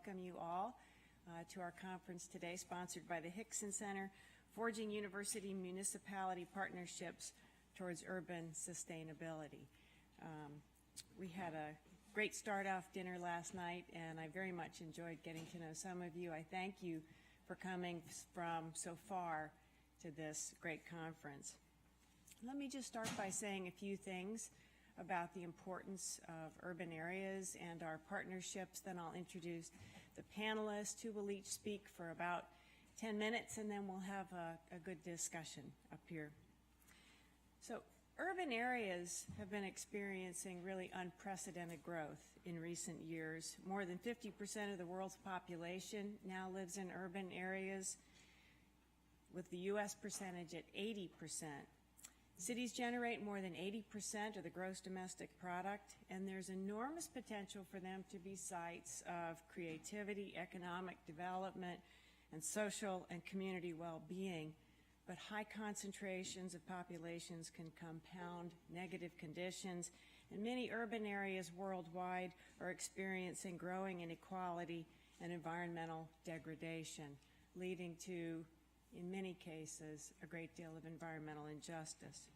welcome you all to our conference today, sponsored by the Hixon Center, Forging University-Municipality Partnerships Towards Urban Sustainability. We had a great start-off dinner last night, and I very much enjoyed getting to know some of you. I thank you for coming from so far to this great conference. Let me just start by saying a few things about the importance of urban areas and our partnerships. Then I'll introduce the panelists, who will each speak for about 10 minutes, and then we'll have a good discussion up here. So urban areas have been experiencing really unprecedented growth in recent years. More than 50% of the world's population now lives in urban areas, with the U.S. percentage at 80%. Cities generate more than 80% of the gross domestic product, and there's enormous potential for them to be sites of creativity, economic development, and social and community well-being. But high concentrations of populations can compound negative conditions, and many urban areas worldwide are experiencing growing inequality and environmental degradation, leading to, in many cases, a great deal of environmental injustice.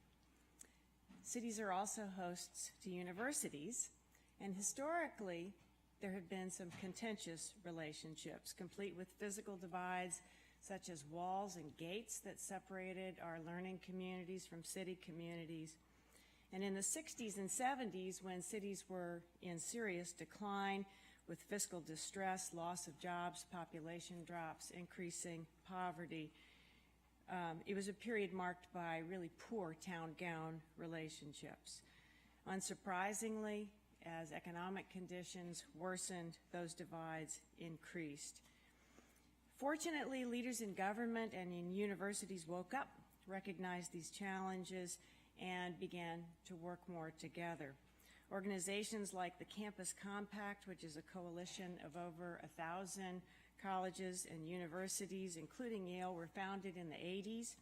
Cities are also hosts to universities, and historically, there have been some contentious relationships, complete with physical divides such as walls and gates that separated our learning communities from city communities. And in the 60s and 70s, when cities were in serious decline with fiscal distress, loss of jobs, population drops, increasing poverty, it was a period marked by really poor town-gown relationships. Unsurprisingly, as economic conditions worsened, those divides increased. Fortunately, leaders in government and in universities woke up, recognized these challenges, and began to work more together. Organizations like the Campus Compact, which is a coalition of over 1,000 colleges and universities, including Yale, were founded in the 80s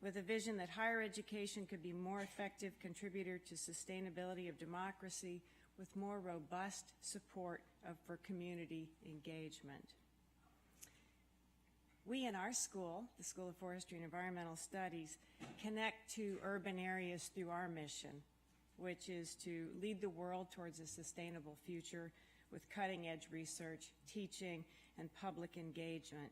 with a vision that higher education could be a more effective contributor to sustainability of democracy with more robust support for community engagement. We in our school, the School of Forestry and Environmental Studies, connect to urban areas through our mission, which is to lead the world towards a sustainable future with cutting-edge research, teaching, and public engagement.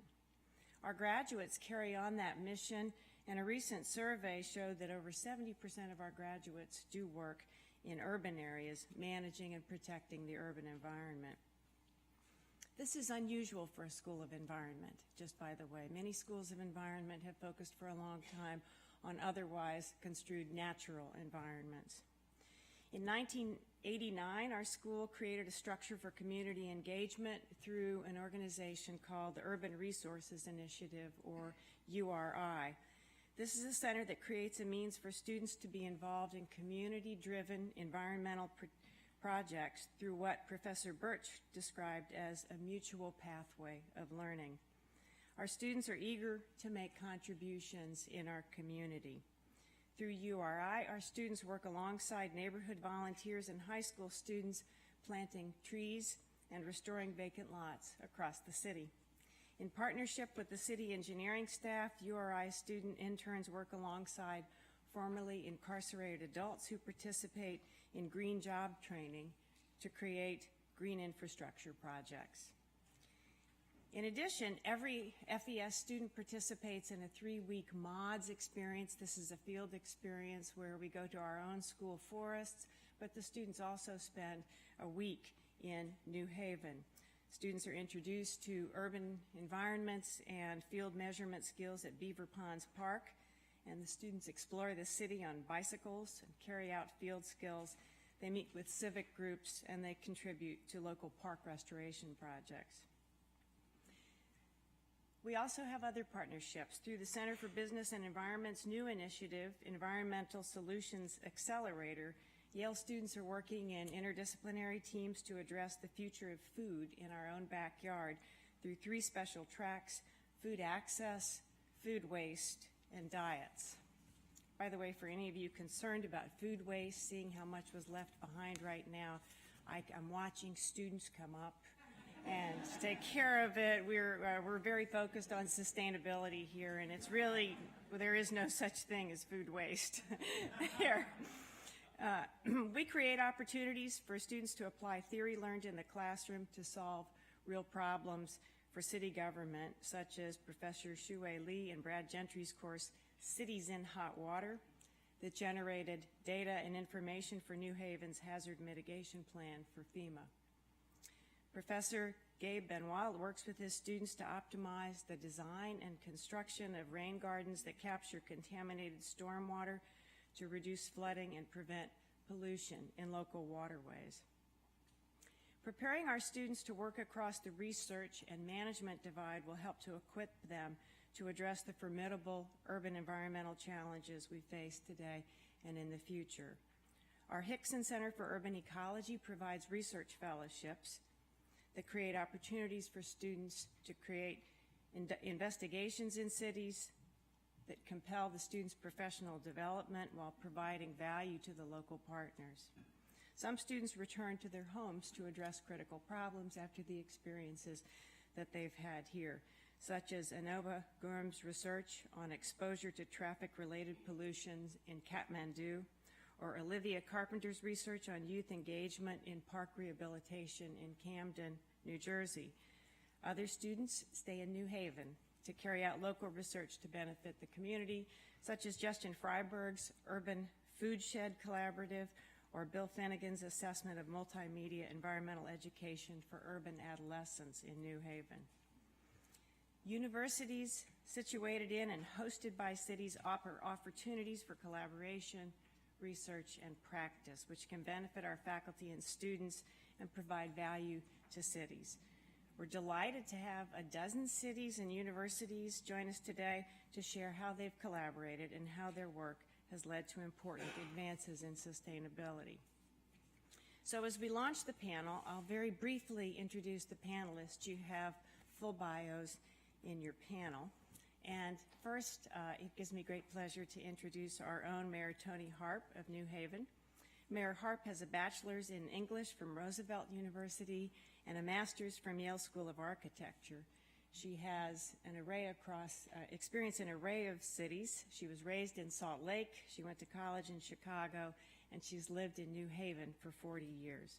Our graduates carry on that mission, and a recent survey showed that over 70% of our graduates do work in urban areas, managing and protecting the urban environment. This is unusual for a school of environment, just by the way. Many schools of environment have focused for a long time on otherwise construed natural environments. In 1989, our school created a structure for community engagement through an organization called the Urban Resources Initiative, or URI. This is a center that creates a means for students to be involved in community-driven environmental projects through what Professor Burke described as a mutual pathway of learning. Our students are eager to make contributions in our community. Through URI, our students work alongside neighborhood volunteers and high school students planting trees and restoring vacant lots across the city. In partnership with the city engineering staff, URI student interns work alongside formerly incarcerated adults who participate in green job training to create green infrastructure projects. In addition, every FES student participates in a 3-week MODS experience. This is a field experience where we go to our own school forests, but the students also spend a week in New Haven. Students are introduced to urban environments and field measurement skills at Beaver Ponds Park, and the students explore the city on bicycles and carry out field skills. They meet with civic groups, and they contribute to local park restoration projects. We also have other partnerships. Through the Center for Business and Environment's new initiative, Environmental Solutions Accelerator, Yale students are working in interdisciplinary teams to address the future of food in our own backyard through 3 special tracks: food access, food waste, and diets. By the way, for any of you concerned about food waste, seeing how much was left behind right now, I'm watching students come up and take care of it. We're very focused on sustainability here, and it's really, there is no such thing as food waste here. We create opportunities for students to apply theory learned in the classroom to solve real problems for city government, such as Professor Shuwei Lee and Brad Gentry's course, Cities in Hot Water, that generated data and information for New Haven's hazard mitigation plan for FEMA. Professor Gabe Benoit works with his students to optimize the design and construction of rain gardens that capture contaminated stormwater to reduce flooding and prevent pollution in local waterways. Preparing our students to work across the research and management divide will help to equip them to address the formidable urban environmental challenges we face today and in the future. Our Hixon Center for Urban Ecology provides research fellowships that create opportunities for students to create investigations in cities that compel the students' professional development while providing value to the local partners. Some students return to their homes to address critical problems after the experiences that they've had here, such as Anova Gurum's research on exposure to traffic-related pollutions in Kathmandu, or Olivia Carpenter's research on youth engagement in park rehabilitation in Camden, New Jersey. Other students stay in New Haven to carry out local research to benefit the community, such as Justin Freiberg's Urban Food Shed Collaborative, or Bill Finnegan's assessment of multimedia environmental education for urban adolescents in New Haven. Universities situated in and hosted by cities offer opportunities for collaboration, research, and practice, which can benefit our faculty and students and provide value to cities. We're delighted to have a dozen cities and universities join us today to share how they've collaborated and how their work has led to important advances in sustainability. So as we launch the panel, I'll very briefly introduce the panelists. You have full bios in your panel. And first, it gives me great pleasure to introduce our own Mayor Toni Harp of New Haven. Mayor Harp has a bachelor's in English from Roosevelt University and a master's from Yale School of Architecture. She has an experience in an array of cities. She was raised in Salt Lake. She went to college in Chicago, and she's lived in New Haven for 40 years.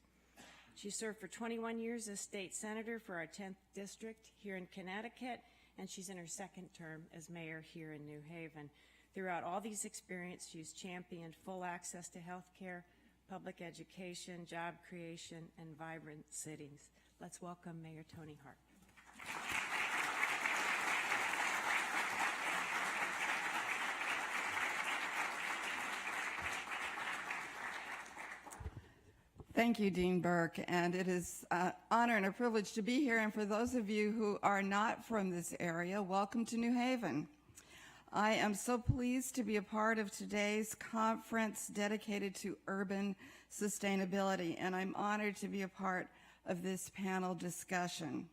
She served for 21 years as state senator for our 10th district here in Connecticut, and she's in her second term as mayor here in New Haven. Throughout all these experiences, she's championed full access to health care, public education, job creation, and vibrant cities. Let's welcome Mayor Toni Hart. Thank you, Dean Burke, and it is an honor and a privilege to be here. And for those of you who are not from this area, welcome to New Haven. I am so pleased to be a part of today's conference dedicated to urban sustainability, and I'm honored to be a part of this panel discussion.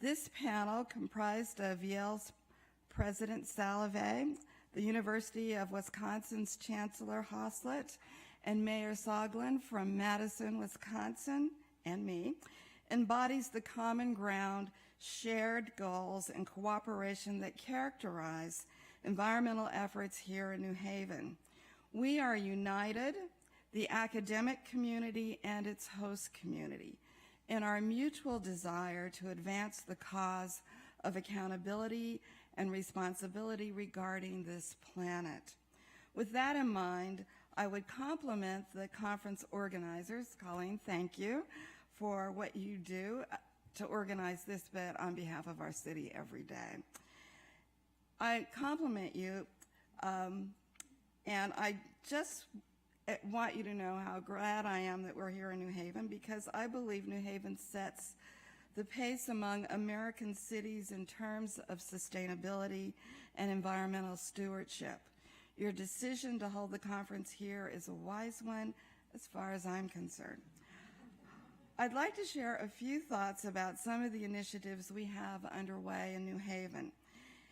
This panel, comprised of Yale's President Saliva, the University of Wisconsin's Chancellor Hoslett, and Mayor Soglin from Madison, Wisconsin, and me, embodies the common ground, shared goals, and cooperation that characterize environmental efforts here in New Haven. We are united, the academic community and its host community, in our mutual desire to advance the cause of accountability and responsibility regarding this planet. With that in mind, I would compliment the conference organizers. Colleen, thank you for what you do to organize this event on behalf of our city every day. I compliment you, and I just want you to know how glad I am that we're here in New Haven, because I believe New Haven sets the pace among American cities in terms of sustainability and environmental stewardship. Your decision to hold the conference here is a wise one as far as I'm concerned. I'd like to share a few thoughts about some of the initiatives we have underway in New Haven,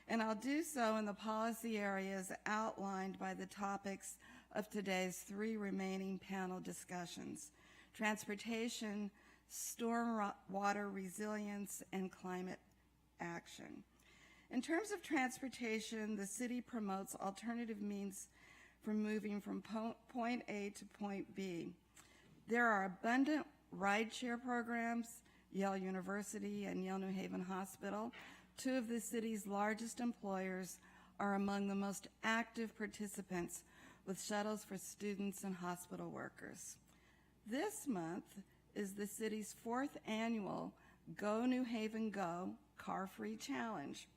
and I'll do so in the policy areas outlined by the topics of today's three remaining panel discussions: transportation, storm water resilience, and climate action. In terms of transportation, the city promotes alternative means for moving from point A to point B. There are abundant rideshare programs. Yale University and Yale New Haven Hospital, two of the city's largest employers, are among the most active participants with shuttles for students and hospital workers. This month is the city's 4th annual Go New Haven Go Car-Free Challenge.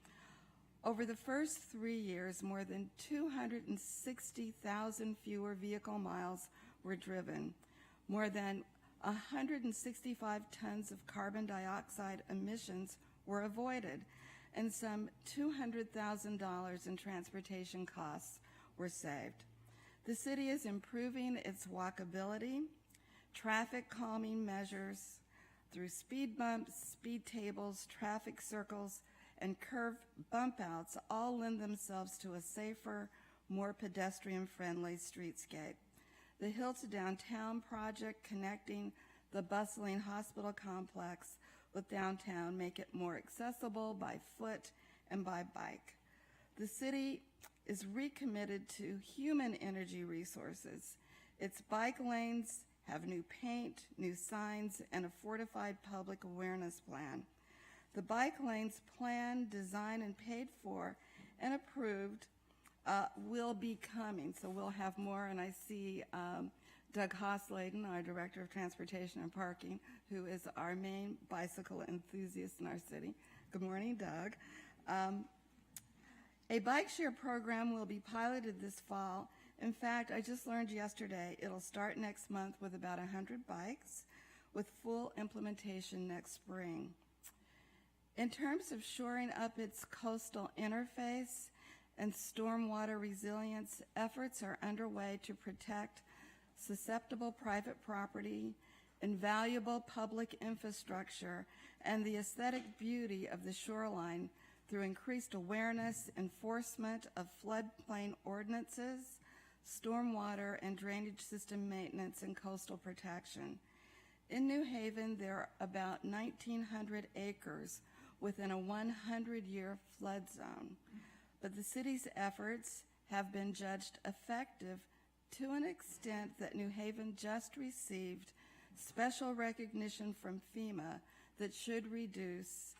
Over the first 3 years, more than 260,000 fewer vehicle miles were driven. More than 165 tons of carbon dioxide emissions were avoided, and some $200,000 in transportation costs were saved. The city is improving its walkability, traffic calming measures through speed bumps, speed tables, traffic circles, and curved bump outs all lend themselves to a safer, more pedestrian-friendly streetscape. The Hill to Downtown project connecting the bustling hospital complex with downtown make it more accessible by foot and by bike. The city is recommitted to human energy resources. Its bike lanes have new paint, new signs, and a fortified public awareness plan. The bike lanes planned, designed, and paid for and approved will be coming, so we'll have more, and I see Doug Hossladen, our Director of Transportation and Parking, who is our main bicycle enthusiast in our city. Good morning, Doug. A bike share program will be piloted this fall. In fact, I just learned yesterday it'll start next month with about 100 bikes, with full implementation next spring. In terms of shoring up its coastal interface and stormwater resilience, efforts are underway to protect susceptible private property, invaluable public infrastructure, and the aesthetic beauty of the shoreline through increased awareness, enforcement of floodplain ordinances, stormwater and drainage system maintenance, and coastal protection. In New Haven, there are about 1,900 acres within a 100-year flood zone, but the city's efforts have been judged effective to an extent that New Haven just received special recognition from FEMA that should reduce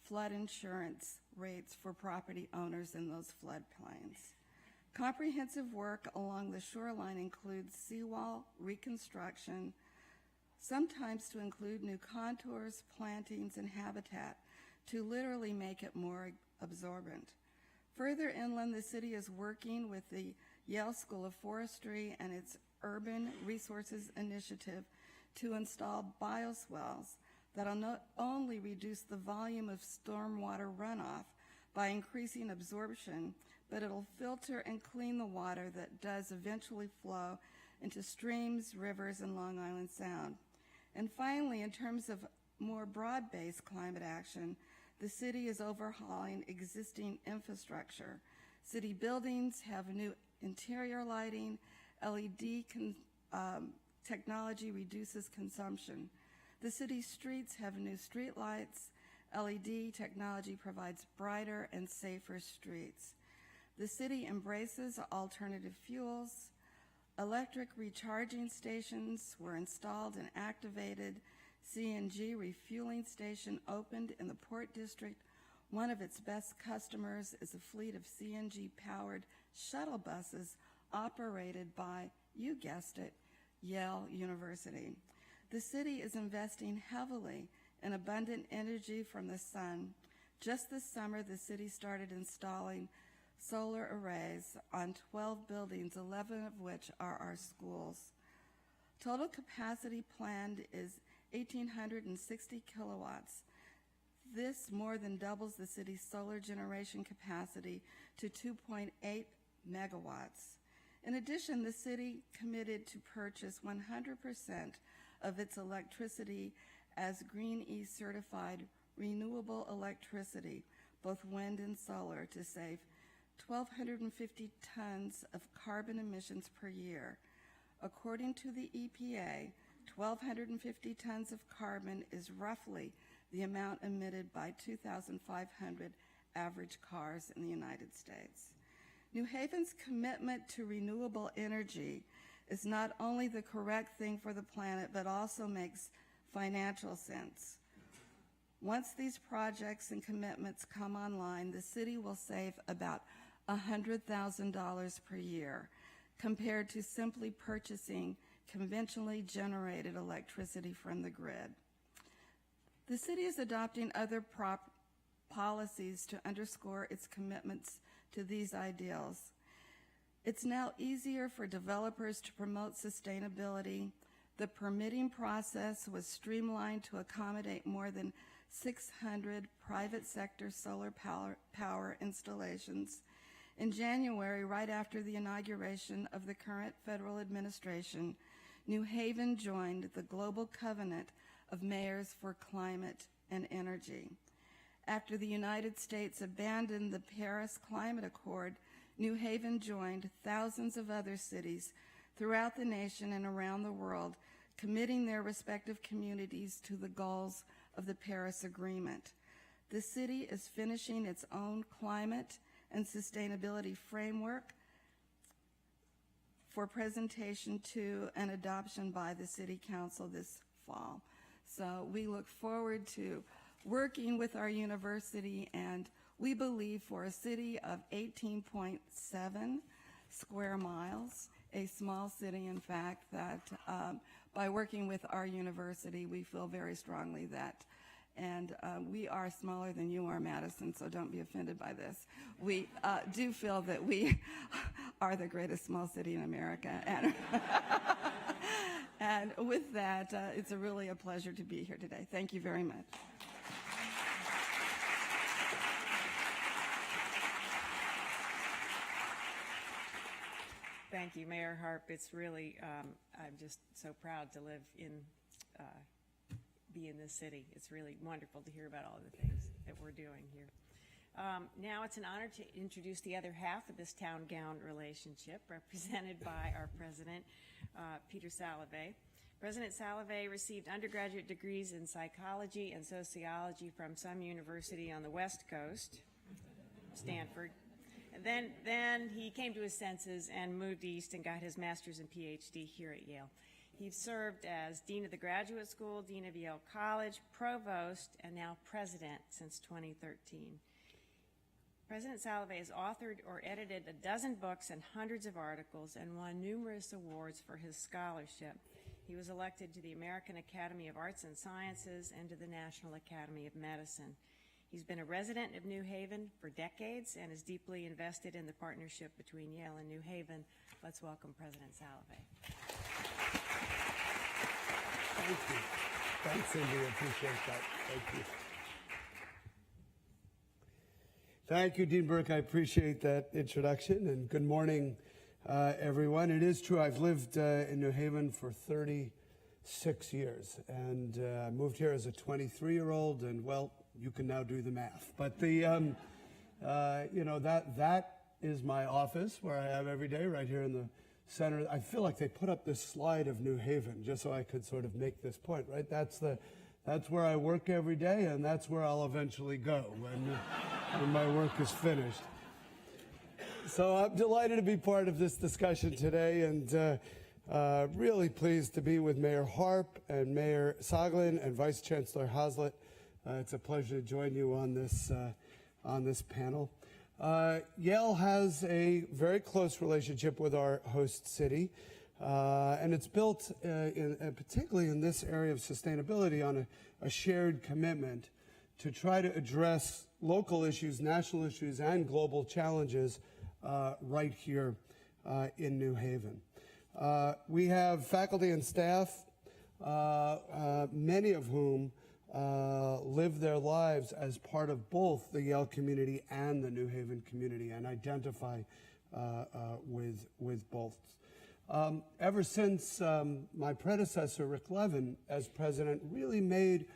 flood insurance rates for property owners in those floodplains. Comprehensive work along the shoreline includes seawall reconstruction, sometimes to include new contours, plantings, and habitat to literally make it more absorbent. Further inland, the city is working with the Yale School of Forestry and its Urban Resources Initiative to install bioswales that'll not only reduce the volume of stormwater runoff by increasing absorption, but it'll filter and clean the water that does eventually flow into streams, rivers, and Long Island Sound. And finally, in terms of more broad-based climate action, the city is overhauling existing infrastructure. City buildings have new interior lighting, LED technology reduces consumption. The city's streets have new street lights. LED technology provides brighter and safer streets. The city embraces alternative fuels. Electric recharging stations were installed and activated. CNG refueling station opened in the Port District. One of its best customers is a fleet of CNG-powered shuttle buses operated by, you guessed it, Yale University. The city is investing heavily in abundant energy from the sun. Just this summer, the city started installing solar arrays on 12 buildings, 11 of which are our schools. Total capacity planned is 1,860 kilowatts. This more than doubles the city's solar generation capacity to 2.8 megawatts. In addition, the city committed to purchase 100% of its electricity as Green E certified renewable electricity, both wind and solar, to save 1,250 tons of carbon emissions per year. According to the EPA, 1,250 tons of carbon is roughly the amount emitted by 2,500 average cars in the United States. New Haven's commitment to renewable energy is not only the correct thing for the planet, but also makes financial sense. Once these projects and commitments come online, the city will save about $100,000 per year compared to simply purchasing conventionally generated electricity from the grid. The city is adopting other policies to underscore its commitments to these ideals. It's now easier for developers to promote sustainability. The permitting process was streamlined to accommodate more than 600 private sector solar power installations. In January, right after the inauguration of the current federal administration, New Haven joined the Global Covenant of Mayors for Climate and Energy. After the United States abandoned the Paris Climate Accord, New Haven joined thousands of other cities throughout the nation and around the world, committing their respective communities to the goals of the Paris Agreement. The city is finishing its own climate and sustainability framework for presentation to and adoption by the City Council this fall. So we look forward to working with our university, and we believe for a city of 18.7 square miles, a small city, in fact, that by working with our university, we feel very strongly that, and we are smaller than you are, Madison, so don't be offended by this. We do feel that we are the greatest small city in America. And with that, it's really a pleasure to be here today. Thank you very much. Thank you, Mayor Hart. It's really, I'm just so proud to live in, be in this city. It's really wonderful to hear about all the things that we're doing here. Now it's an honor to introduce the other half of this town-gown relationship, represented by our president, Peter Saliva. President Saliva received undergraduate degrees in psychology and sociology from some university on the West Coast, Stanford. And then he came to his senses and moved east and got his master's and PhD here at Yale. He served as Dean of the Graduate School, Dean of Yale College, Provost, and now President since 2013. President Saliva has authored or edited a dozen books and hundreds of articles and won numerous awards for his scholarship. He was elected to the American Academy of Arts and Sciences and to the National Academy of Medicine. He's been a resident of New Haven for decades and is deeply invested in the partnership between Yale and New Haven. Let's welcome President Saliva. Thank you. Thanks, Cindy. I appreciate that. Thank you. Thank you, Dean Burke. I appreciate that introduction, and good morning, everyone. It is true, I've lived in New Haven for 36 years, and I moved here as a 23-year-old, and well, you can now do the math. But the, you know, that is my office where I have every day right here in the center. I feel like they put up this slide of New Haven just so I could sort of make this point, right? That's where I work every day, and that's where I'll eventually go when my work is finished. So I'm delighted to be part of this discussion today, and really pleased to be with Mayor Hart and Mayor Soglin and Vice Chancellor Hazlitt. It's a pleasure to join you on this panel. Yale has a very close relationship with our host city, and it's built, particularly in this area of sustainability, on a shared commitment to try to address local issues, national issues, and global challenges right here in New Haven. We have faculty and staff, many of whom live their lives as part of both the Yale community and the New Haven community and identify with both. Ever since my predecessor, Rick Levin, as president, really made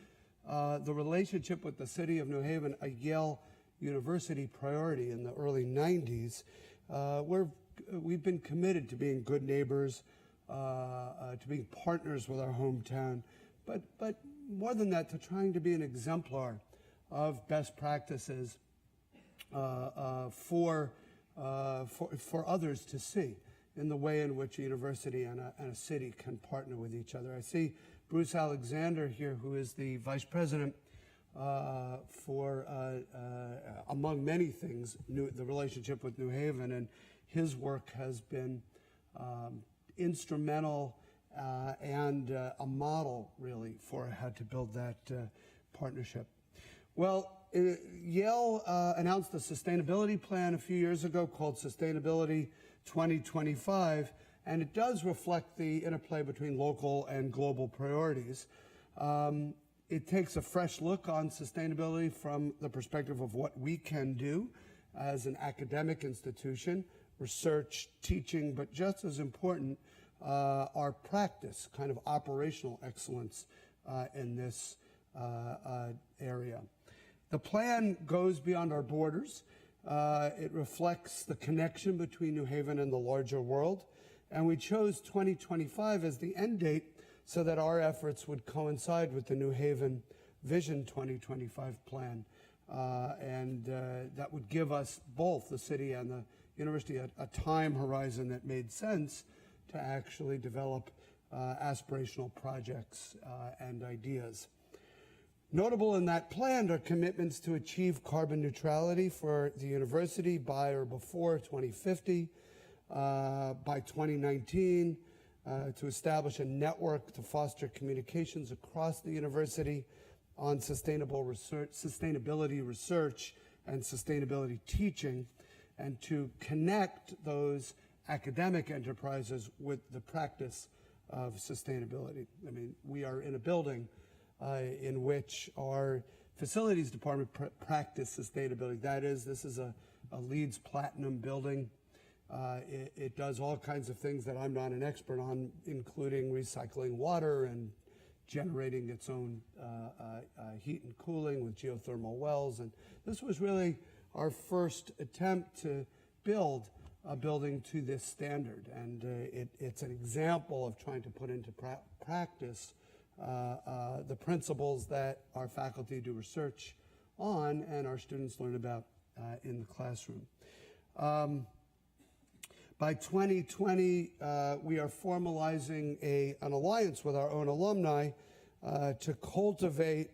the relationship with the city of New Haven a Yale University priority in the early 90s, we've been committed to being good neighbors to being partners with our hometown, but more than that, to trying to be an exemplar of best practices for others to see in the way in which a university and a city can partner with each other. I see Bruce Alexander here, who is the vice president for, among many things, the relationship with New Haven, and his work has been instrumental and a model, really, for how to build that partnership. Well, Yale announced a sustainability plan a few years ago called Sustainability 2025, and it does reflect the interplay between local and global priorities. It takes a fresh look on sustainability from the perspective of what we can do as an academic institution, research, teaching, but just as important, our practice, kind of operational excellence in this area. The plan goes beyond our borders. It reflects the connection between New Haven and the larger world, and we chose 2025 as the end date so that our efforts would coincide with the New Haven Vision 2025 plan, and that would give us, both the city and the university, a time horizon that made sense to actually develop aspirational projects and ideas. Notable in that plan are commitments to achieve carbon neutrality for the university by or before 2050, by 2019, to establish a network to foster communications across the university on sustainability research and sustainability teaching, and to connect those academic enterprises with the practice of sustainability. I mean, we are in a building in which our facilities department practice sustainability. That is, this is a LEEDs Platinum building. It does all kinds of things that I'm not an expert on, including recycling water and generating its own heat and cooling with geothermal wells. And this was really our first attempt to build a building to this standard. And it's an example of trying to put into practice the principles that our faculty do research on and our students learn about in the classroom. By 2020, we are formalizing an alliance with our own alumni to cultivate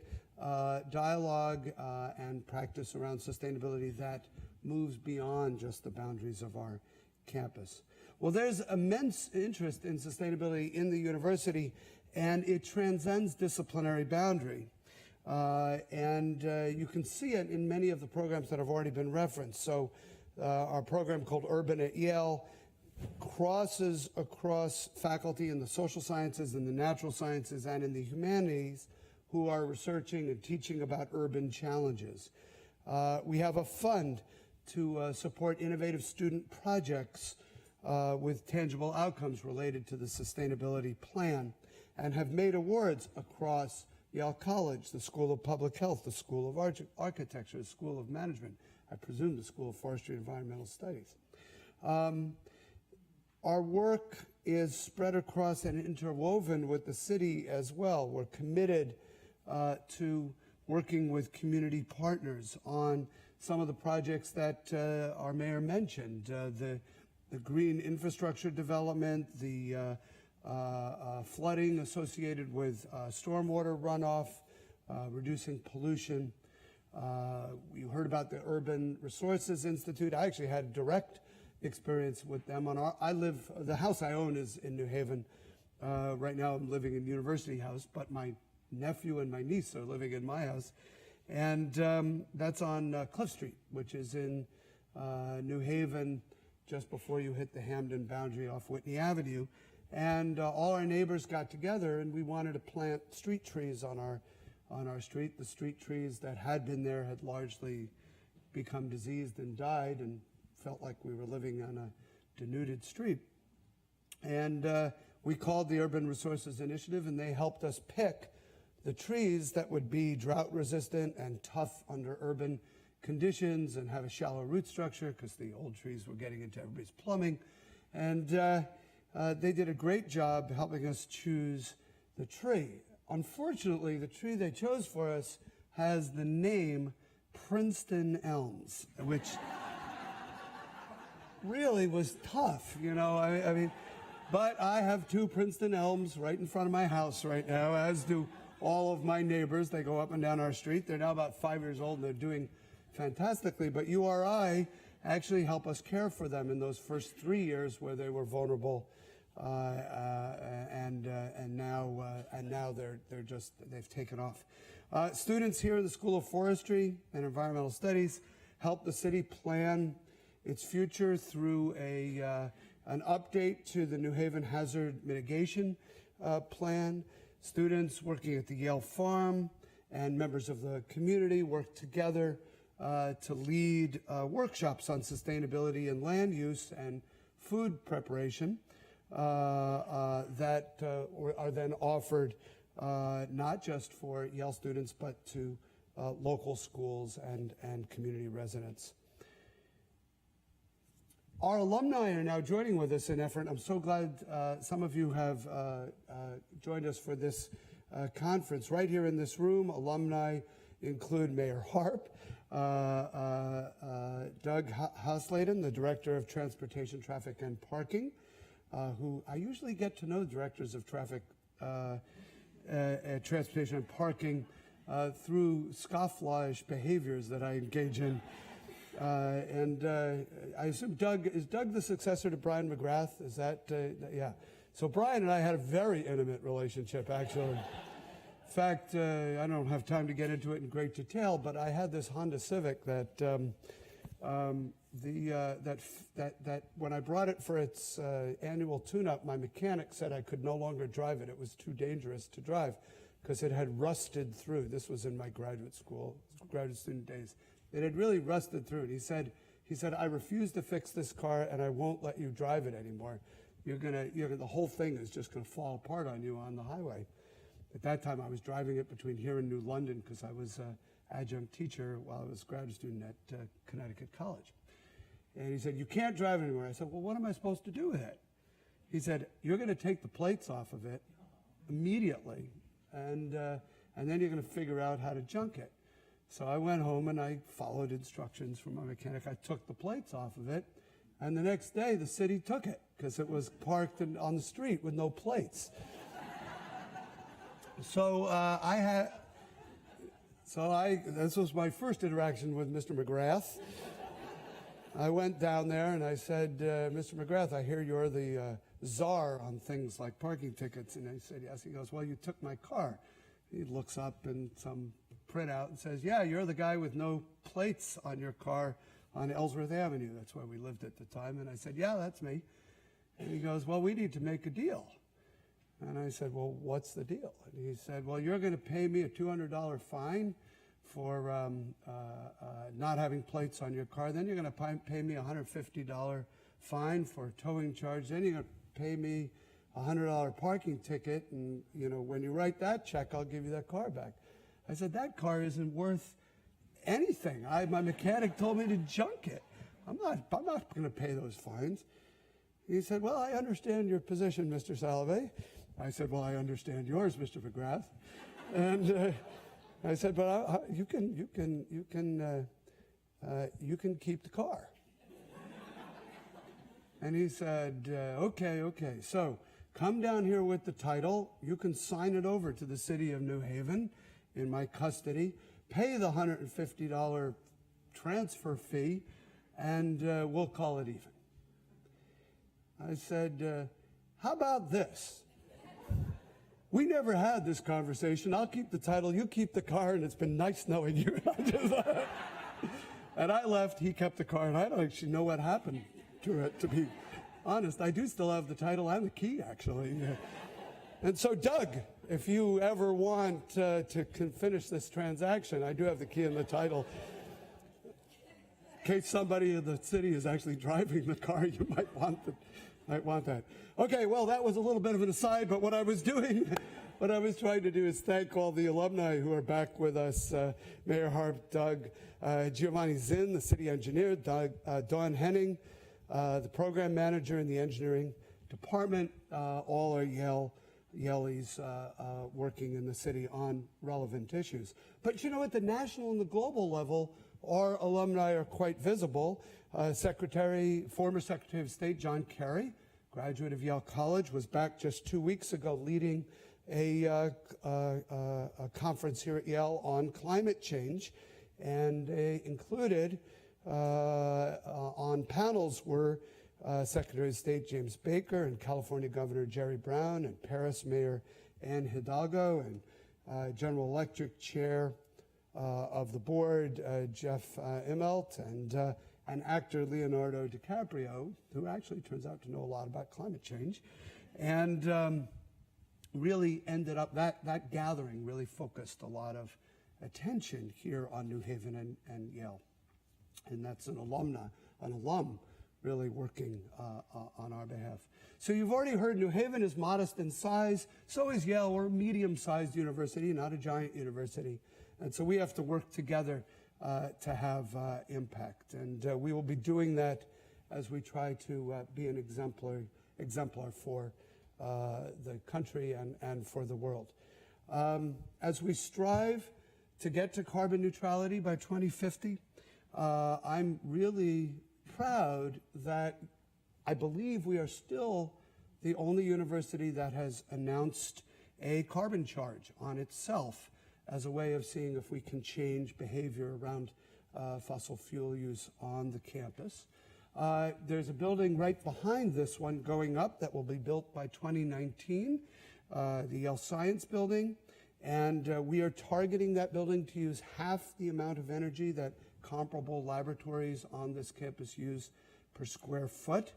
dialogue and practice around sustainability that moves beyond just the boundaries of our campus. Well, there's immense interest in sustainability in the university, and it transcends disciplinary boundary. You can see it in many of the programs that have already been referenced. So our program called Urban at Yale crosses across faculty in the social sciences, in the natural sciences, and in the humanities who are researching and teaching about urban challenges. We have a fund to support innovative student projects with tangible outcomes related to the sustainability plan, and have made awards across Yale College, the School of Public Health, the School of Architecture, the School of Management, I presume the School of Forestry and Environmental Studies. Our work is spread across and interwoven with the city as well. We're committed to working with community partners on some of the projects that our mayor mentioned, the green infrastructure development, the flooding associated with stormwater runoff, reducing pollution. You heard about the Urban Resources Institute. I actually had direct experience with them. The house I own is in New Haven. Right now I'm living in University House, but my nephew and my niece are living in my house. And that's on Cliff Street, which is in New Haven, just before you hit the Hamden boundary off Whitney Avenue. And all our neighbors got together, and we wanted to plant street trees on our street. The street trees that had been there had largely become diseased and died, and felt like we were living on a denuded street. And we called the Urban Resources Initiative, and they helped us pick the trees that would be drought resistant and tough under urban conditions and have a shallow root structure, because the old trees were getting into everybody's plumbing. And they did a great job helping us choose the tree. Unfortunately, the tree they chose for us has the name Princeton Elms, which really was tough, you know. I mean, but I have 2 Princeton elms right in front of my house right now, as do all of my neighbors. They go up and down our street. They're now about 5 years old, and they're doing fantastically. But URI actually help us care for them in those first 3 years where they were vulnerable, and now they've taken off. Students here in the School of Forestry and Environmental Studies help the city plan its future through an update to the New Haven Hazard Mitigation Plan. Students working at the Yale Farm and members of the community work together to lead workshops on sustainability and land use and food preparation that are then offered not just for Yale students, but to local schools and community residents. Our alumni are now joining with us in effort. I'm so glad some of you have joined us for this conference. Right here in this room, alumni include Mayor Hart, Doug Hausladen, the Director of Transportation, Traffic, and Parking, who I usually get to know directors of traffic, transportation, and parking through scofflawish behaviors that I engage in. I assume Doug, is Doug the successor to Brian McGrath? Is that, yeah. So Brian and I had a very intimate relationship, actually. In fact, I don't have time to get into it in great detail, but I had this Honda Civic that when I brought it for its annual tune-up, my mechanic said I could no longer drive it. It was too dangerous to drive because it had rusted through. This was in my graduate student days. It had really rusted through. And he said, I refuse to fix this car, and I won't let you drive it anymore. The whole thing is just gonna fall apart on you on the highway. At that time, I was driving it between here and New London because I was an adjunct teacher while I was a graduate student at Connecticut College. And he said, you can't drive it anymore. I said, well, what am I supposed to do with it? He said, you're gonna take the plates off of it immediately, and then you're gonna figure out how to junk it. So I went home and I followed instructions from my mechanic. I took the plates off of it, and the next day the city took it because it was parked on the street with no plates. This was my first interaction with Mr. McGrath. I went down there and I said, Mr. McGrath, I hear you're the czar on things like parking tickets. And I said, yes. He goes, well, you took my car. He looks up in some printout and says, yeah, you're the guy with no plates on your car on Ellsworth Avenue. That's where we lived at the time. And I said, yeah, that's me. And he goes, well, we need to make a deal. And I said, well, what's the deal? And he said, well, you're going to pay me a $200 fine for not having plates on your car. Then you're going to pay me a $150 fine for towing charge. Then you're going to pay me a $100 parking ticket. And, you know, when you write that check, I'll give you that car back. I said, that car isn't worth anything. My mechanic told me to junk it. I'm not going to pay those fines. He said, well, I understand your position, Mr. Saliva. I said, well, I understand yours, Mr. McGrath. And I said, but you can keep the car. And he said, okay. So come down here with the title. You can sign it over to the city of New Haven in my custody, pay the $150 transfer fee, and we'll call it even. I said, how about this? We never had this conversation. I'll keep the title, you keep the car, and it's been nice knowing you. And I left, he kept the car, and I don't actually know what happened to it, to be honest. I do still have the title and the key, actually. And so, Doug, if you ever want to finish this transaction, I do have the key and the title. In case somebody in the city is actually driving the car, you might want that. Okay, well, that was a little bit of an aside, but what I was trying to do is thank all the alumni who are back with us, Mayor Hart, Doug, Giovanni Zinn, the city engineer, Dawn Henning, the program manager in the engineering department. All are Yaleys working in the city on relevant issues. But you know, at the national and the global level, our alumni are quite visible. Former Secretary of State John Kerry, graduate of Yale College, was back just 2 weeks ago leading a conference here at Yale on climate change, and included on panels were Secretary of State James Baker and California Governor Jerry Brown and Paris Mayor Anne Hidalgo and General Electric Chair of the board Jeff Immelt and actor Leonardo DiCaprio, who actually turns out to know a lot about climate change, and really ended up, that gathering really focused a lot of attention here on New Haven and Yale. And that's an alum really working on our behalf. So you've already heard New Haven is modest in size. So is Yale. We're a medium-sized university, not a giant university. And so we have to work together to have impact. And we will be doing that as we try to be an exemplar for the country and for the world. As we strive to get to carbon neutrality by 2050, I'm really proud that I believe we are still the only university that has announced a carbon charge on itself as a way of seeing if we can change behavior around fossil fuel use on the campus. There's a building right behind this one going up that will be built by 2019, the Yale Science Building, and we are targeting that building to use half the amount of energy that comparable laboratories on this campus use per square foot.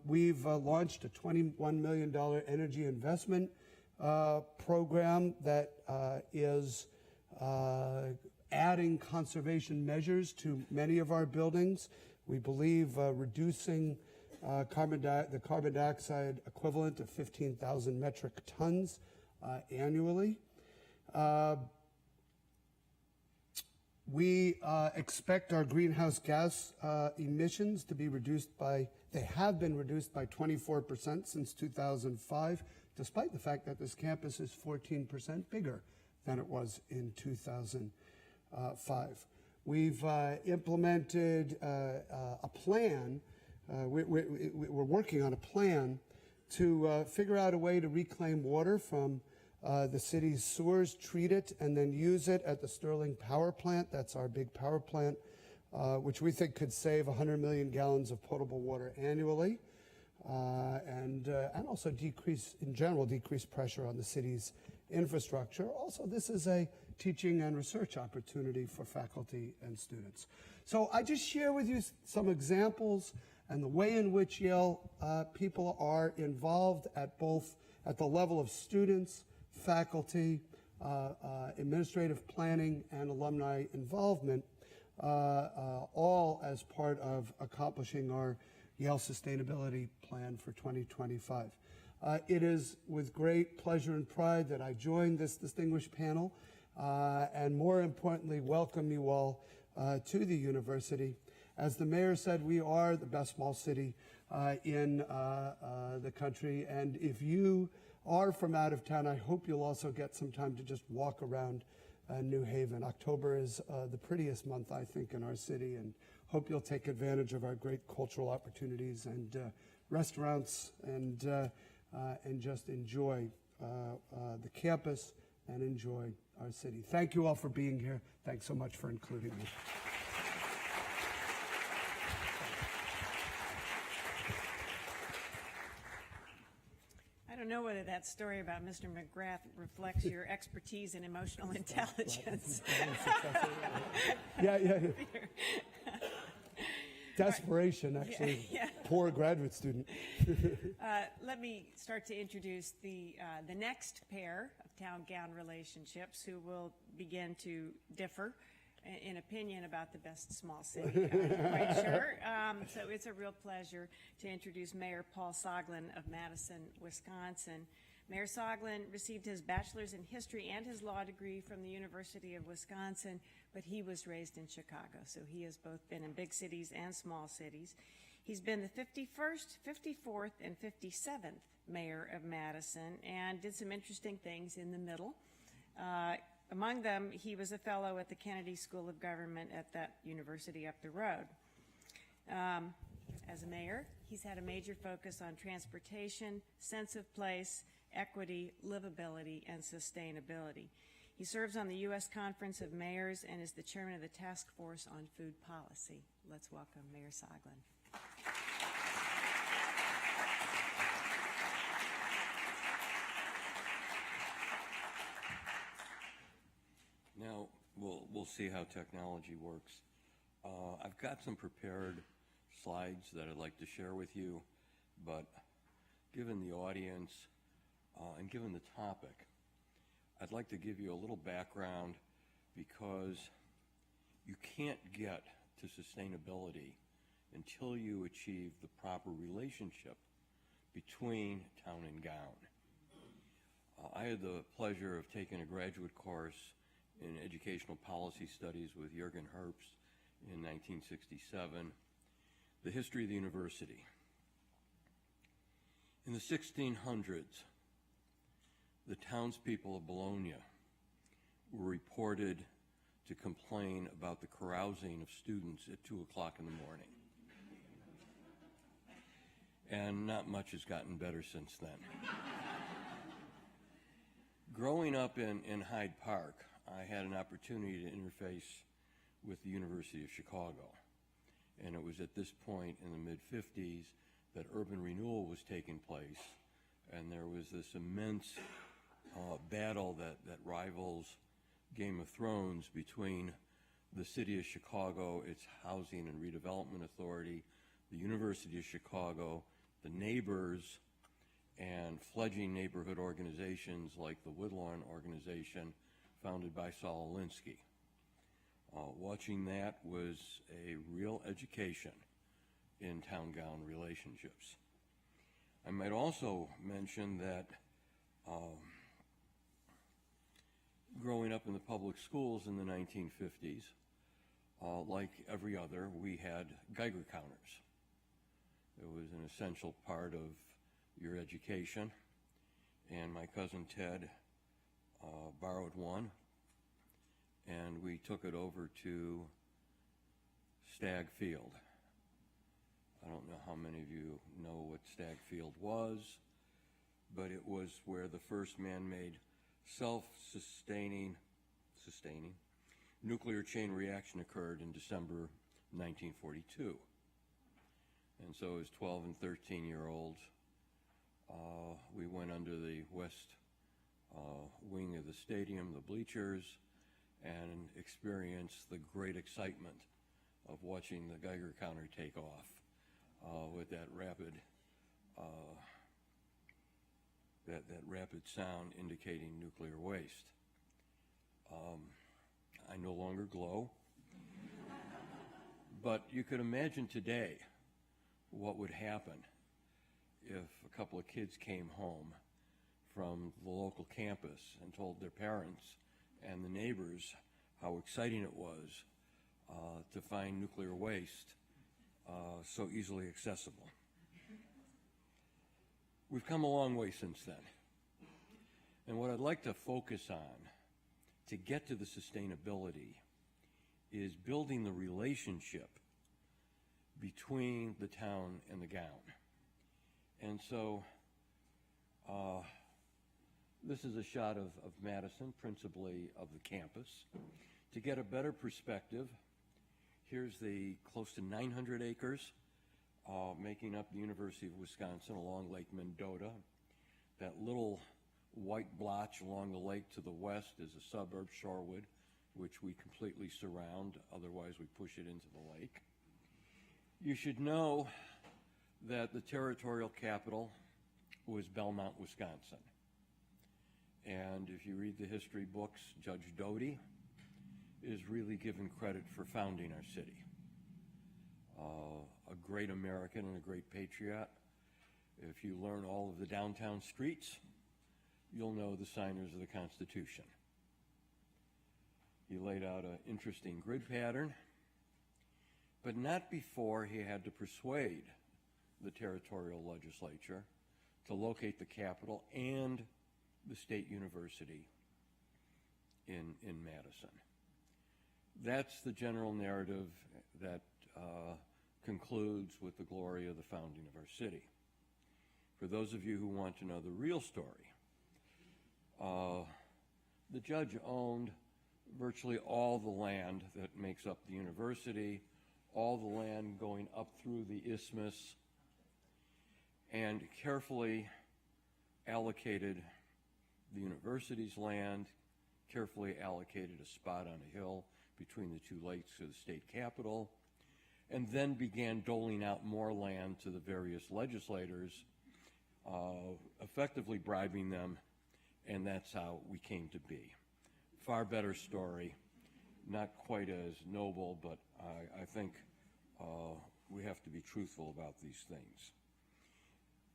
We've launched a $21 million energy investment program that is adding conservation measures to many of our buildings. We believe reducing the carbon dioxide equivalent of 15,000 metric tons annually. We expect our greenhouse gas emissions to be reduced by, they have been reduced by 24% since 2005, despite the fact that this campus is 14% bigger than it was in 2005. We've implemented a plan, we're working on a plan to figure out a way to reclaim water from the city's sewers, treat it, and then use it at the Sterling Power Plant. That's our big power plant, which we think could save 100 million gallons of potable water annually, and also decrease pressure on the city's infrastructure. Also, this is a teaching and research opportunity for faculty and students. So I just share with you some examples and the way in which Yale people are involved at the level of students, faculty, administrative planning, and alumni involvement, all as part of accomplishing our Yale Sustainability Plan for 2025. It is with great pleasure and pride that I join this distinguished panel, and more importantly, welcome you all to the university. As the mayor said, we are the best small city in the country, and if you are from out of town, I hope you'll also get some time to just walk around New Haven. October is the prettiest month, I think, in our city, and hope you'll take advantage of our great cultural opportunities and restaurants, and just enjoy the campus and enjoy our city. Thank you all for being here. Thanks so much for including me. I don't know whether that story about Mr. McGrath reflects your expertise in emotional intelligence. Yeah. Desperation, actually. Yeah. Poor graduate student. Let me start to introduce the next pair of town-gown relationships who will begin to differ in opinion about the best small city, I'm quite sure. So it's a real pleasure to introduce Mayor Paul Soglin of Madison, Wisconsin. Mayor Soglin received his bachelor's in history and his law degree from the University of Wisconsin, but he was raised in Chicago, so he has both been in big cities and small cities. He's been the 51st, 54th, and 57th mayor of Madison and did some interesting things in the middle. Among them, he was a fellow at the Kennedy School of Government at that university up the road. As a mayor, he's had a major focus on transportation, sense of place, equity, livability, and sustainability. He serves on the U.S. Conference of Mayors and is the chairman of the Task Force on Food Policy. Let's welcome Mayor Soglin. Now, we'll see how technology works. I've got some prepared slides that I'd like to share with you, but given the audience and given the topic, I'd like to give you a little background because you can't get to sustainability until you achieve the proper relationship between town and gown. I had the pleasure of taking a graduate course in educational policy studies with Jürgen Herbst in 1967, the history of the university. In the 1600s, the townspeople of Bologna were reported to complain about the carousing of students at 2 o'clock in the morning. And not much has gotten better since then. Growing up in Hyde Park, I had an opportunity to interface with the University of Chicago. And it was at this point in the mid-50s that urban renewal was taking place, and there was this immense battle that rivals Game of Thrones between the city of Chicago, its Housing and Redevelopment Authority, the University of Chicago, the neighbors, and fledgling neighborhood organizations like the Woodlawn organization founded by Saul Alinsky. Watching that was a real education in town-gown relationships. I might also mention that growing up in the public schools in the 1950s, like every other, we had Geiger counters. It was an essential part of your education, and my cousin Ted borrowed one, and we took it over to Stagg Field. I don't know how many of you know what Stagg Field was, but it was where the first man-made self-sustaining nuclear chain reaction occurred in December 1942. And so as 12 and 13-year-olds, we went under the west wing of the stadium, the bleachers, and experienced the great excitement of watching the Geiger counter take off with that rapid rapid sound indicating nuclear waste. I no longer glow, but you could imagine today what would happen if a couple of kids came home from the local campus and told their parents and the neighbors how exciting it was to find nuclear waste so easily accessible. We've come a long way since then. And what I'd like to focus on to get to the sustainability is building the relationship between the town and the gown. And so this is a shot of Madison, principally of the campus. To get a better perspective, here's the close to 900 acres making up the University of Wisconsin along Lake Mendota. That little white blotch along the lake to the west is a suburb, Shorewood, which we completely surround, otherwise we push it into the lake. You should know that the territorial capital was Belmont, Wisconsin. And if you read the history books, Judge Doty is really given credit for founding our city. A great American and a great patriot. If you learn all of the downtown streets, you'll know the signers of the Constitution. He laid out an interesting grid pattern. but not before he had to persuade the territorial legislature to locate the capital and the state university in Madison. That's the general narrative that concludes with the glory of the founding of our city. For those of you who want to know the real story, the judge owned virtually all the land that makes up the university, all the land going up through the isthmus, and carefully allocated the university's land, carefully allocated a spot on a hill between the two lakes of the state capitol, and then began doling out more land to the various legislators, effectively bribing them, and that's how we came to be. Far better story, not quite as noble, but I think we have to be truthful about these things.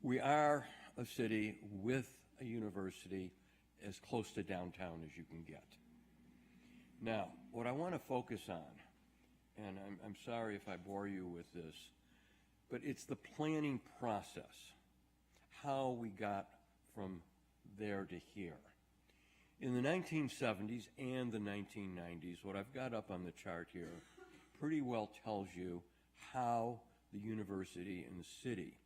We are a city with a university as close to downtown as you can get. Now, what I want to focus on, and I'm sorry if I bore you with this, but it's the planning process, how we got from there to here. In the 1970s and the 1990s, what I've got up on the chart here pretty well tells you how the university and the city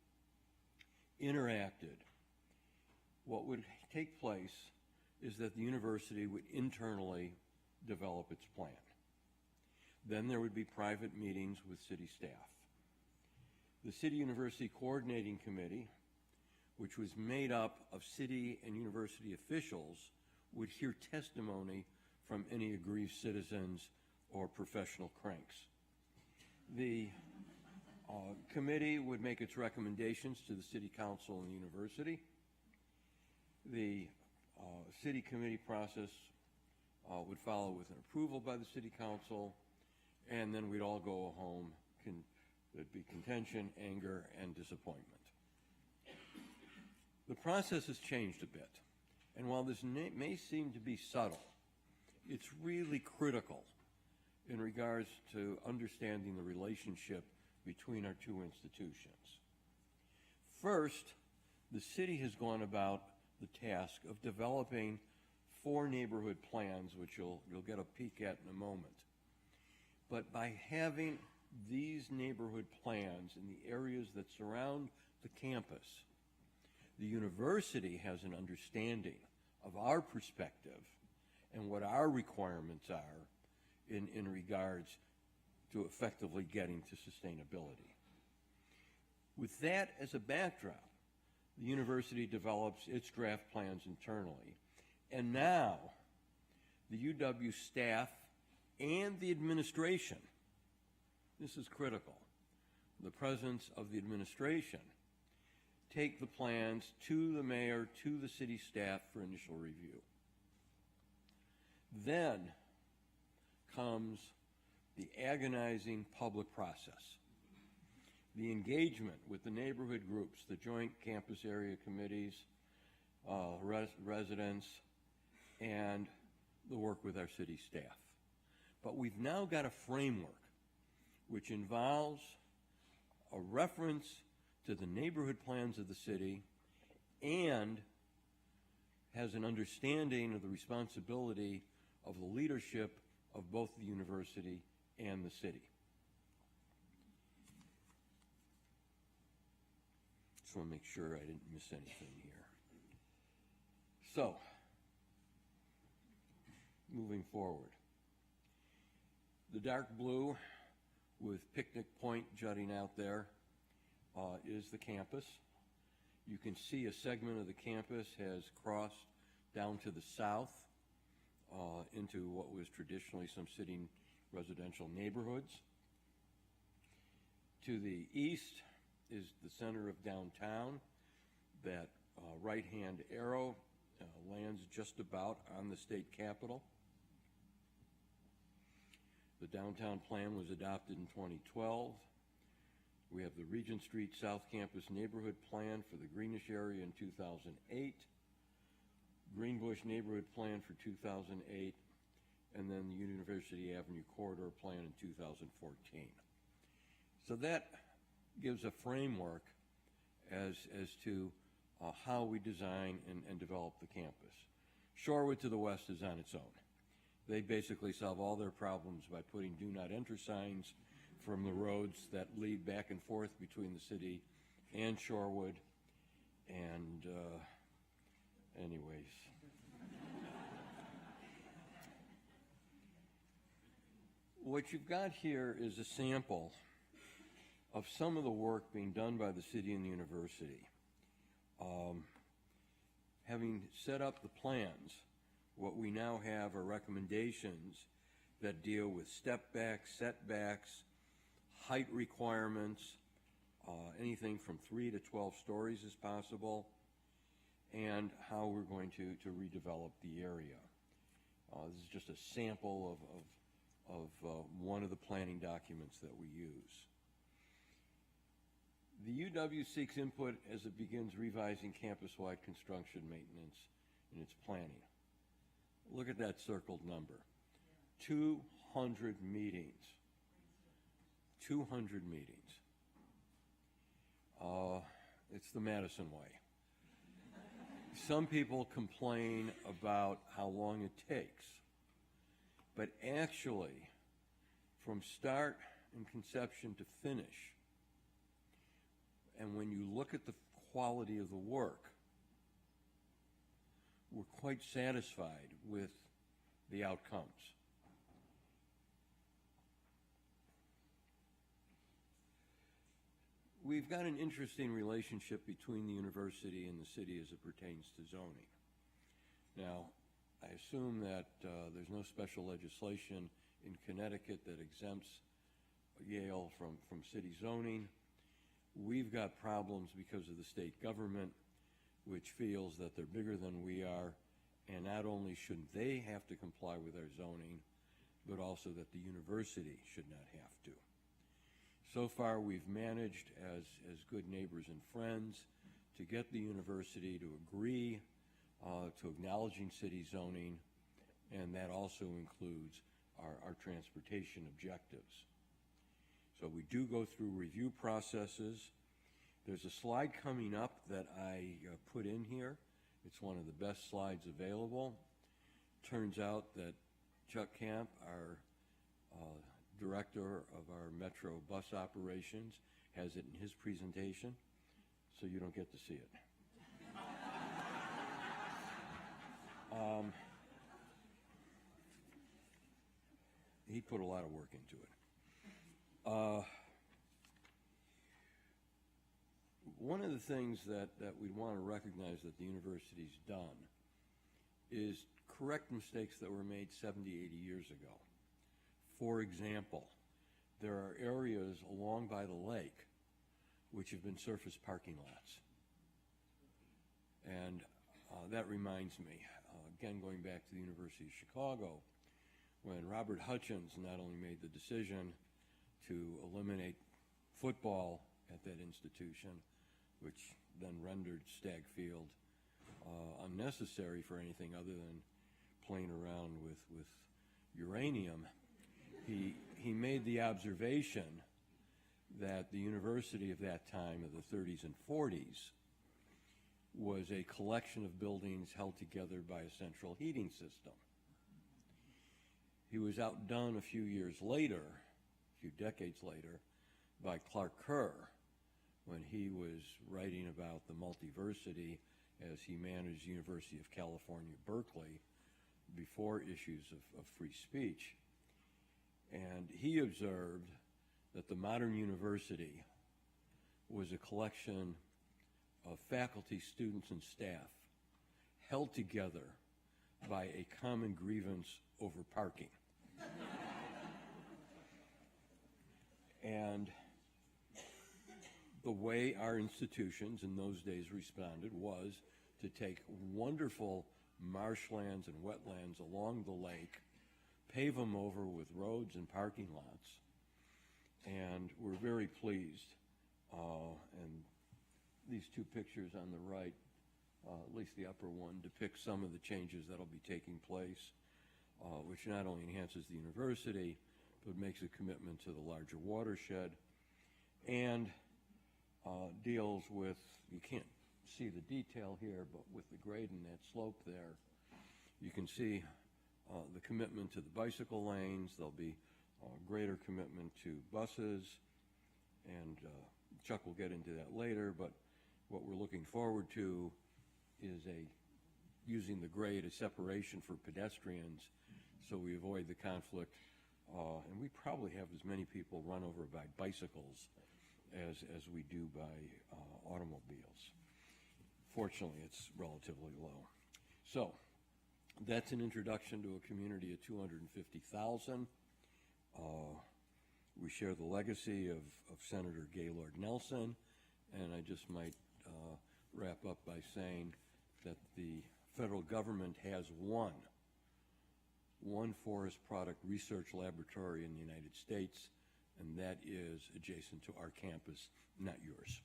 interacted. What would take place is that the university would internally develop its plan. Then there would be private meetings with city staff. The City University Coordinating Committee, which was made up of city and university officials, would hear testimony from any aggrieved citizens or professional cranks. The committee would make its recommendations to the city council and the university. The city committee process would follow with an approval by the city council, and then we'd all go home. There'd be contention, anger, and disappointment. The process has changed a bit, and while this may seem to be subtle, it's really critical in regards to understanding the relationship between our two institutions. First, the city has gone about the task of developing 4 neighborhood plans, which you'll get a peek at in a moment. But by having these neighborhood plans in the areas that surround the campus, the university has an understanding of our perspective and what our requirements are in regards to effectively getting to sustainability. With that as a backdrop, the university develops its draft plans internally, and now the UW staff and the administration, this is critical, the presence of the administration, take the plans to the mayor, to the city staff for initial review. Then comes the agonizing public process, the engagement with the neighborhood groups, the joint campus area committees, residents, and the work with our city staff. But we've now got a framework which involves a reference to the neighborhood plans of the city and has an understanding of the responsibility of the leadership of both the university and the city. Just want to make sure I didn't miss anything here. So, moving forward. The dark blue with Picnic Point jutting out there is the campus. You can see a segment of the campus has crossed down to the south into what was traditionally some city residential neighborhoods. To the east is the center of downtown. That right-hand arrow lands just about on the state capitol. The downtown plan was adopted in 2012. We have the Regent Street South Campus Neighborhood Plan for the Greenish area in 2008, Greenbush Neighborhood Plan for 2008, and then the University Avenue Corridor Plan in 2014. So that gives a framework as to how we design and develop the campus. Shorewood to the west is on its own. They basically solve all their problems by putting do not enter signs from the roads that lead back and forth between the city and Shorewood. And anyways. What you've got here is a sample of some of the work being done by the city and the university. Having set up the plans, what we now have are recommendations that deal with step backs, setbacks, height requirements, anything from 3 to 12 stories is possible, and how we're going to redevelop the area. This is just a sample of one of the planning documents that we use. The UW seeks input as it begins revising campus-wide construction maintenance in its planning. Look at that circled number. 200 meetings. 200 meetings. It's the Madison way. Some people complain about how long it takes, but actually, from start and conception to finish, and when you look at the quality of the work, we're quite satisfied with the outcomes. We've got an interesting relationship between the university and the city as it pertains to zoning. Now, I assume that there's no special legislation in Connecticut that exempts Yale from city zoning. We've got problems because of the state government, which feels that they're bigger than we are, and not only should they have to comply with our zoning, but also that the university should not have to. So far, we've managed as good neighbors and friends to get the university to agree to acknowledging city zoning, and that also includes our transportation objectives. So we do go through review processes. There's a slide coming up that I put in here. It's one of the best slides available. Turns out that Chuck Camp, our director of our Metro bus operations, has it in his presentation, so you don't get to see it. He put a lot of work into it. One of the things that we want to recognize that the university's done is correct mistakes that were made 70, 80 years ago. For example, there are areas along by the lake which have been surface parking lots. And that reminds me, again, going back to the University of Chicago, when Robert Hutchins not only made the decision to eliminate football at that institution, which then rendered Stagg Field unnecessary for anything other than playing around with uranium, he made the observation that the university of that time, of the 30s and 40s, was a collection of buildings held together by a central heating system. He was outdone a few years later, a few decades later, by Clark Kerr when he was writing about the multiversity as he managed the University of California, Berkeley, before issues of free speech. And he observed that the modern university was a collection of faculty, students, and staff held together by a common grievance over parking. And the way our institutions in those days responded was to take wonderful marshlands and wetlands along the lake, pave them over with roads and parking lots, and we're very pleased. And these two pictures on the right, at least the upper one, depict some of the changes that'll be taking place, which not only enhances the university, but makes a commitment to the larger watershed. and deals with, you can't see the detail here, but with the grade and that slope there, you can see the commitment to the bicycle lanes. There'll be greater commitment to buses, and Chuck will get into that later, but what we're looking forward to is using the grade as separation for pedestrians so we avoid the conflict, and we probably have as many people run over by bicycles as we do by automobiles. Fortunately, it's relatively low. So that's an introduction to a community of 250,000. We share the legacy of Senator Gaylord Nelson, and I just might wrap up by saying that the federal government has one forest product research laboratory in the United States, and that is adjacent to our campus, not yours.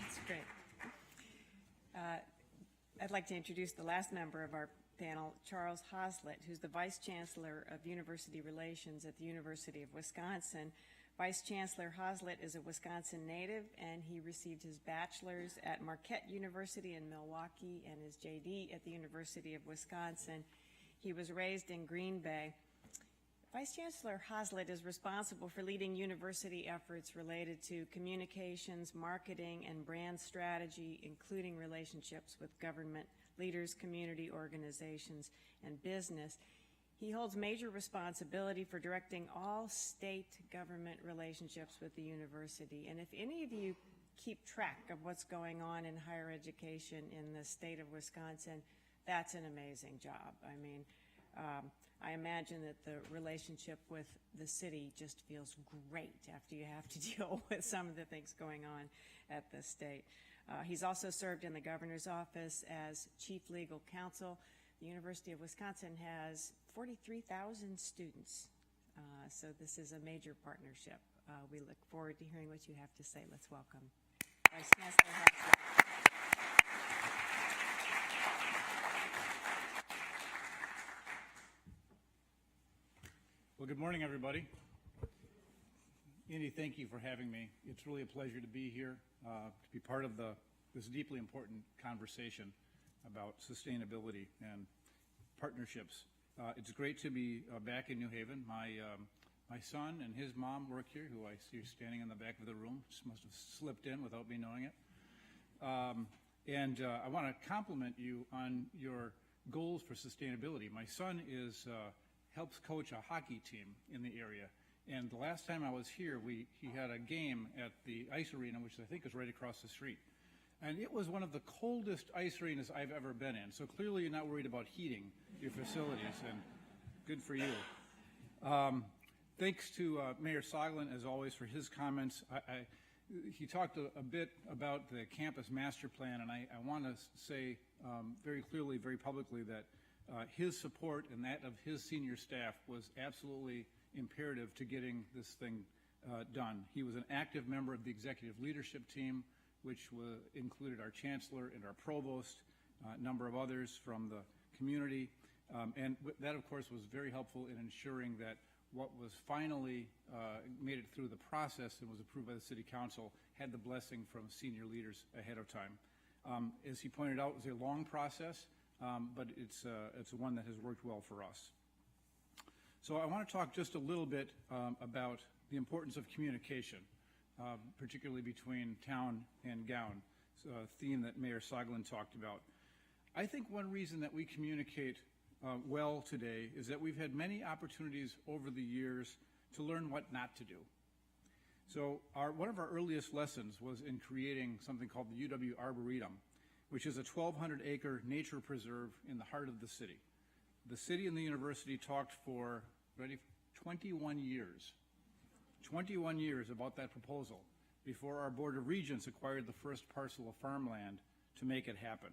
That's great. I'd like to introduce the last member of our panel, Charles Hoslett, who's the Vice Chancellor of University Relations at the University of Wisconsin. Vice Chancellor Hoslett is a Wisconsin native, and he received his bachelor's at Marquette University in Milwaukee and his JD at the University of Wisconsin. He was raised in Green Bay. Vice Chancellor Hoslett is responsible for leading university efforts related to communications, marketing, and brand strategy, including relationships with government leaders, community organizations, and business. He holds major responsibility for directing all state government relationships with the university. And if any of you keep track of what's going on in higher education in the state of Wisconsin, that's an amazing job. I mean, I imagine that the relationship with the city just feels great after you have to deal with some of the things going on at the state. He's also served in the governor's office as chief legal counsel. The University of Wisconsin has 43,000 students, so this is a major partnership. We look forward to hearing what you have to say. Let's welcome Vice Chancellor Hoslett. Well, good morning, everybody. Andy, thank you for having me. It's really a pleasure to be here, to be part of this deeply important conversation about sustainability and partnerships. It's great to be back in New Haven. My son and his mom work here, who I see standing in the back of the room. Just must have slipped in without me knowing it. I want to compliment you on your goals for sustainability. My son helps coach a hockey team in the area. And the last time I was here, he had a game at the ice arena, which I think is right across the street. And it was one of the coldest ice arenas I've ever been in. So clearly you're not worried about heating your facilities, and good for you. Thanks to Mayor Soglin, as always, for his comments. He talked a bit about the campus master plan, and I want to say very clearly, very publicly, that his support and that of his senior staff was absolutely imperative to getting this thing done. He was an active member of the executive leadership team, which included our chancellor and our provost, a number of others from the community. And that, of course, was very helpful in ensuring that what was finally made it through the process and was approved by the city council had the blessing from senior leaders ahead of time. As he pointed out, it was a long process, but it's one that has worked well for us. So I want to talk just a little bit about the importance of communication, particularly between town and gown, a theme that Mayor Soglin talked about. I think one reason that we communicate well today is that we've had many opportunities over the years to learn what not to do. So one of our earliest lessons was in creating something called the UW Arboretum, which is a 1,200-acre nature preserve in the heart of the city. The city and the university talked for 21 years. 21 years about that proposal before our Board of Regents acquired the first parcel of farmland to make it happen.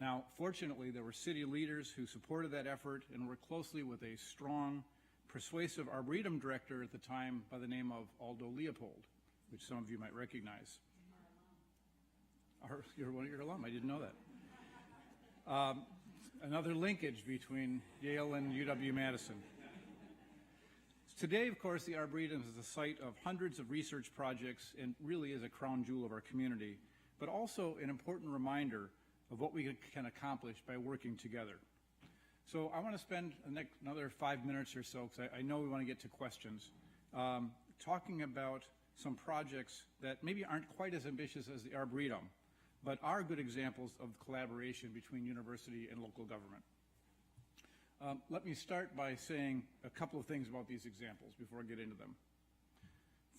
Now, fortunately, there were city leaders who supported that effort and worked closely with a strong, persuasive Arboretum director at the time by the name of Aldo Leopold, which some of you might recognize. You're one of your alum. I didn't know that. Another linkage between Yale and UW-Madison. Today, of course, the Arboretum is the site of hundreds of research projects and really is a crown jewel of our community, but also an important reminder of what we can accomplish by working together. So I want to spend another 5 minutes or so, because I know we want to get to questions, talking about some projects that maybe aren't quite as ambitious as the Arboretum, but are good examples of collaboration between university and local government. Let me start by saying a couple of things about these examples before I get into them.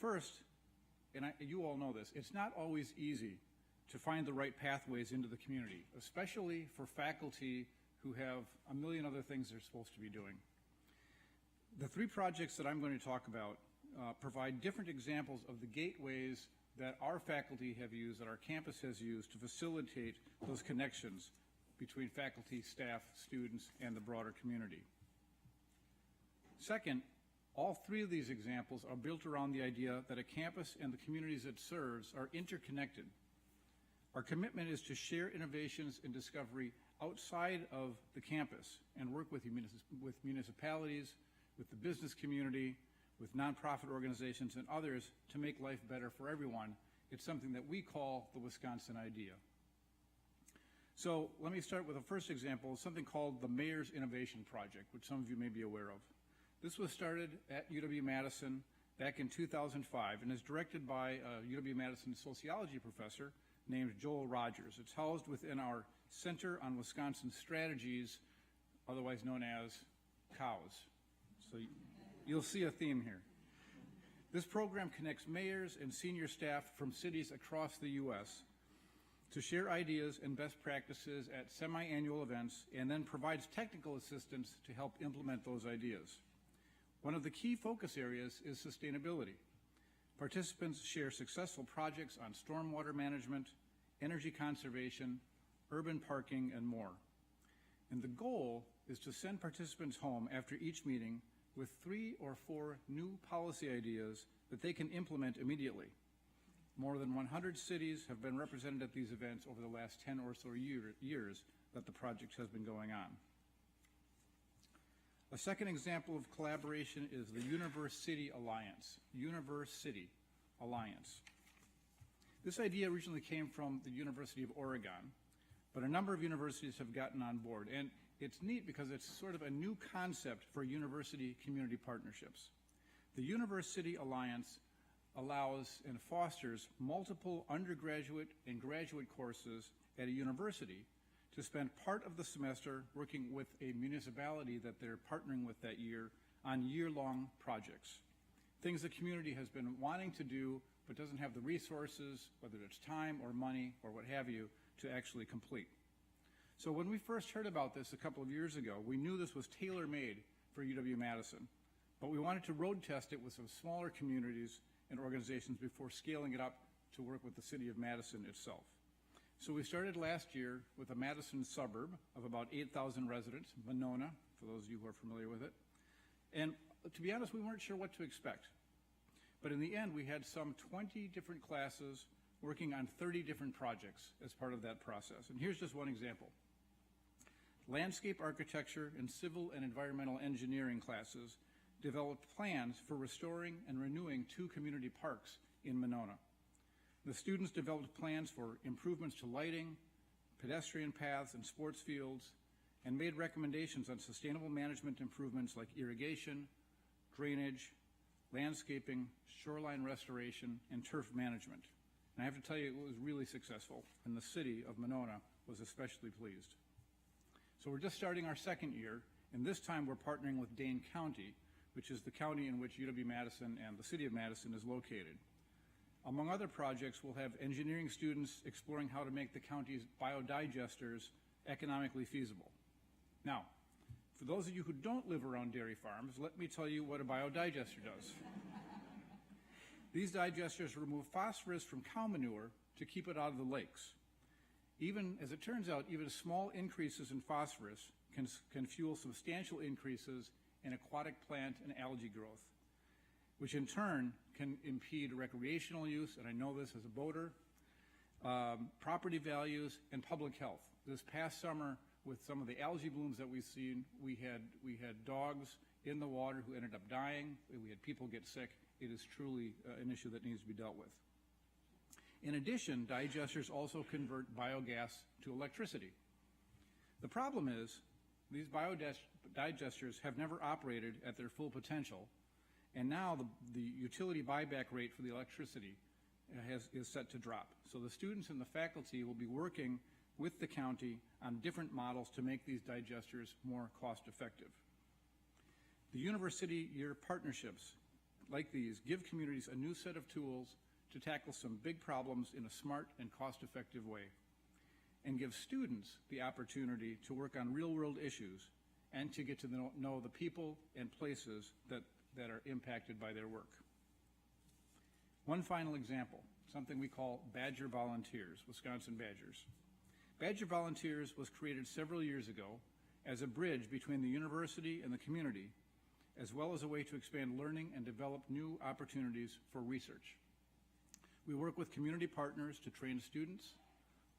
First, and you all know this, it's not always easy to find the right pathways into the community, especially for faculty who have a million other things they're supposed to be doing. The 3 projects that I'm going to talk about provide different examples of the gateways that our faculty have used, that our campus has used to facilitate those connections between faculty, staff, students, and the broader community. Second, all 3 of these examples are built around the idea that a campus and the communities it serves are interconnected. Our commitment is to share innovations and discovery outside of the campus and work with municipalities, with the business community, with nonprofit organizations and others to make life better for everyone. It's something that we call the Wisconsin idea. So let me start with the first example, something called the Mayor's Innovation Project, which some of you may be aware of. This was started at UW-Madison back in 2005 and is directed by a UW-Madison sociology professor named Joel Rogers. It's housed within our Center on Wisconsin Strategies, otherwise known as COWS. So you'll see a theme here. This program connects mayors and senior staff from cities across the U.S. to share ideas and best practices at semi-annual events and then provides technical assistance to help implement those ideas. One of the key focus areas is sustainability. Participants share successful projects on stormwater management, energy conservation, urban parking, and more. And the goal is to send participants home after each meeting with 3 or 4 new policy ideas that they can implement immediately. More than 100 cities have been represented at these events over the last 10 or so years that the project has been going on. A second example of collaboration is the University Alliance. University Alliance. This idea originally came from the University of Oregon, but a number of universities have gotten on board. And it's neat because it's sort of a new concept for university community partnerships. The University Alliance allows and fosters multiple undergraduate and graduate courses at a university to spend part of the semester working with a municipality that they're partnering with that year on year-long projects. Things the community has been wanting to do but doesn't have the resources, whether it's time or money or what have you, to actually complete. So when we first heard about this a couple of years ago, we knew this was tailor-made for UW-Madison, but we wanted to road test it with some smaller communities and organizations before scaling it up to work with the city of Madison itself. So we started last year with a Madison suburb of about 8,000 residents, Monona, for those of you who are familiar with it. And to be honest, we weren't sure what to expect. But in the end, we had some 20 different classes working on 30 different projects as part of that process. And here's just one example. Landscape architecture and civil and environmental engineering classes developed plans for restoring and renewing 2 community parks in Monona. The students developed plans for improvements to lighting, pedestrian paths, and sports fields, and made recommendations on sustainable management improvements like irrigation, drainage, landscaping, shoreline restoration, and turf management. And I have to tell you, it was really successful, and the city of Monona was especially pleased. So we're just starting our second year, and this time we're partnering with Dane County, which is the county in which UW-Madison and the city of Madison is located. Among other projects, we'll have engineering students exploring how to make the county's biodigesters economically feasible. Now, for those of you who don't live around dairy farms, let me tell you what a biodigester does. These digesters remove phosphorus from cow manure to keep it out of the lakes. Even, as it turns out, even small increases in phosphorus can fuel substantial increases in aquatic plant and algae growth, which in turn can impede recreational use, and I know this as a boater, property values, and public health. This past summer, with some of the algae blooms that we've seen, we had dogs in the water who ended up dying. We had people get sick. It is truly an issue that needs to be dealt with. In addition, digesters also convert biogas to electricity. The problem is these biodigesters have never operated at their full potential, and now the utility buyback rate for the electricity is set to drop. So the students and the faculty will be working with the county on different models to make these digesters more cost effective. The university year partnerships like these give communities a new set of tools to tackle some big problems in a smart and cost-effective way, and give students the opportunity to work on real-world issues and to get to know the people and places that are impacted by their work. One final example, something we call Badger Volunteers, Wisconsin Badgers. Badger Volunteers was created several years ago as a bridge between the university and the community, as well as a way to expand learning and develop new opportunities for research. We work with community partners to train students,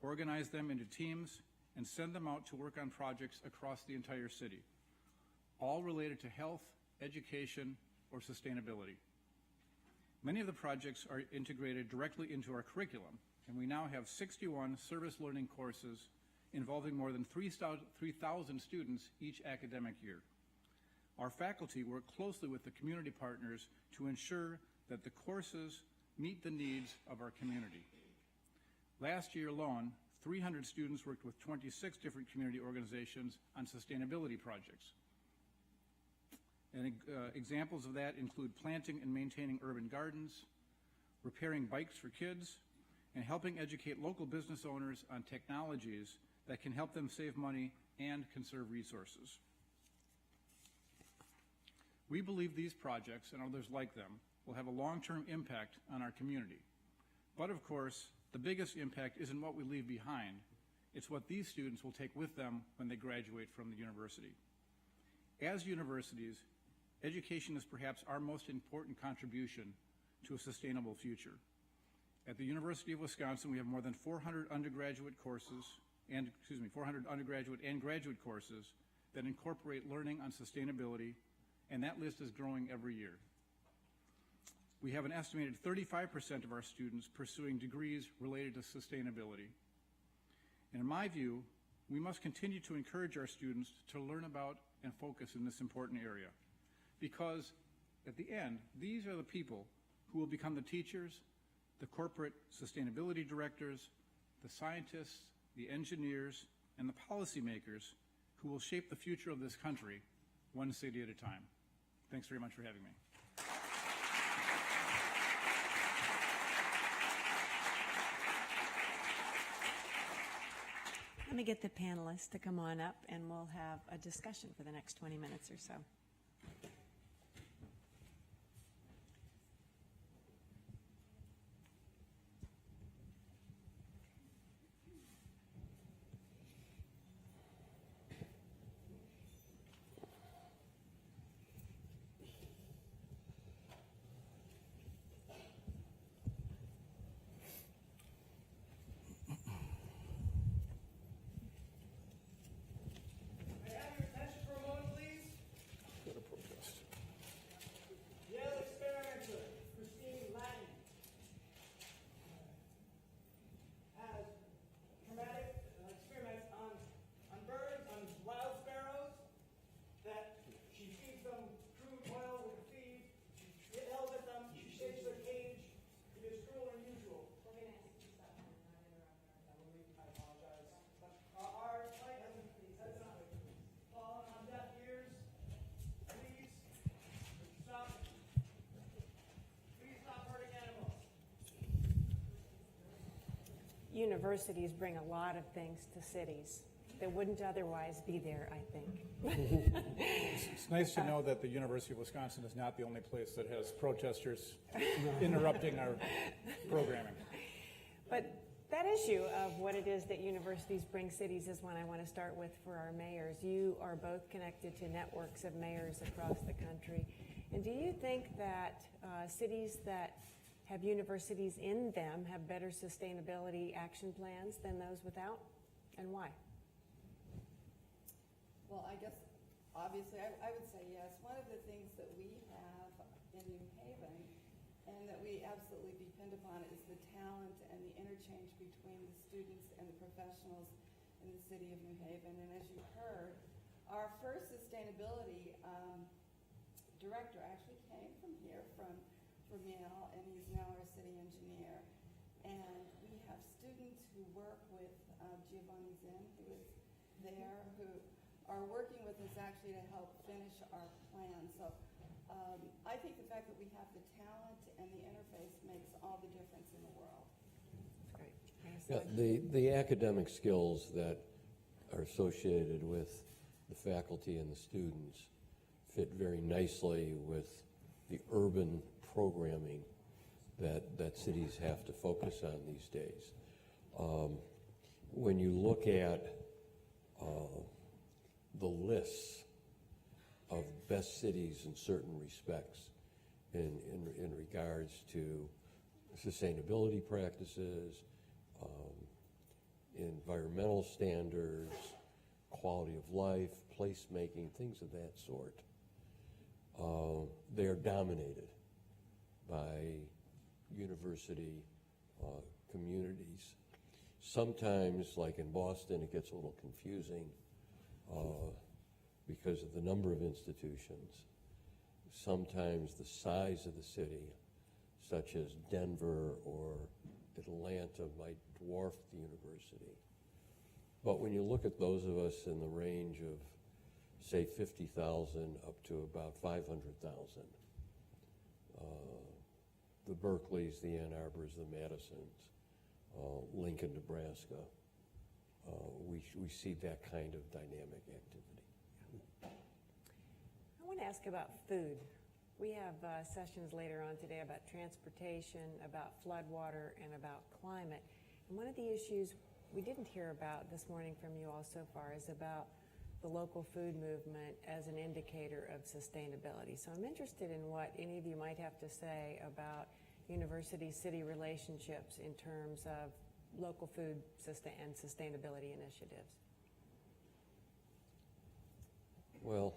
organize them into teams, and send them out to work on projects across the entire city, all related to health, education, or sustainability. Many of the projects are integrated directly into our curriculum, and we now have 61 service learning courses involving more than 3,000 students each academic year. Our faculty work closely with the community partners to ensure that the courses meet the needs of our community. Last year alone, 300 students worked with 26 different community organizations on sustainability projects. And examples of that include planting and maintaining urban gardens, repairing bikes for kids, and helping educate local business owners on technologies that can help them save money and conserve resources. We believe these projects and others like them will have a long-term impact on our community. But of course, the biggest impact isn't what we leave behind. It's what these students will take with them when they graduate from the university. As universities, education is perhaps our most important contribution to a sustainable future. At the University of Wisconsin, we have more than 400 undergraduate and graduate courses that incorporate learning on sustainability, and that list is growing every year. We have an estimated 35% of our students pursuing degrees related to sustainability. And in my view, we must continue to encourage our students to learn about and focus in this important area, because at the end, these are the people who will become the teachers, the corporate sustainability directors, the scientists, the engineers, and the policymakers who will shape the future of this country one city at a time. Thanks very much for having me. Let me get the panelists to come on up, and we'll have a discussion for the next 20 minutes or so. Universities bring a lot of things to cities that wouldn't otherwise be there, I think. It's nice to know that the University of Wisconsin is not the only place that has protesters interrupting our programming. But that issue of what it is that universities bring cities is one I want to start with for our mayors. You are both connected to networks of mayors across the country. And do you think that cities that have universities in them have better sustainability action plans than those without, and why? Well, I guess, obviously, I would say yes. One of the things that we have in New Haven and that we absolutely depend upon is the talent and the interchange between the students and the professionals in the city of New Haven. And as you heard, our first sustainability director actually came from here, from Yale, and he's now our city engineer. And we have students who work with Giovanni Zinn, who is there, who are working with us actually to help finish our plan. So I think the fact that we have the talent and the interface makes all the difference in the world. That's great. Yeah, the academic skills that are associated with the faculty and the students fit very nicely with the urban programming that cities have to focus on these days. When you look at the lists of best cities in certain respects in regards to sustainability practices, environmental standards, quality of life, placemaking, things of that sort, they are dominated by university communities. Sometimes, like in Boston, it gets a little confusing because of the number of institutions. Sometimes the size of the city, such as Denver or Atlanta, might dwarf the university. But when you look at those of us in the range of, say, 50,000 up to about 500,000, the Berkeleys, the Ann Arbors, the Madisons, Lincoln, Nebraska, we see that kind of dynamic activity. I want to ask about food. We have sessions later on today about transportation, about floodwater, and about climate. And one of the issues we didn't hear about this morning from you all so far is about the local food movement as an indicator of sustainability. So I'm interested in what any of you might have to say about university-city relationships in terms of local food and sustainability initiatives. Well,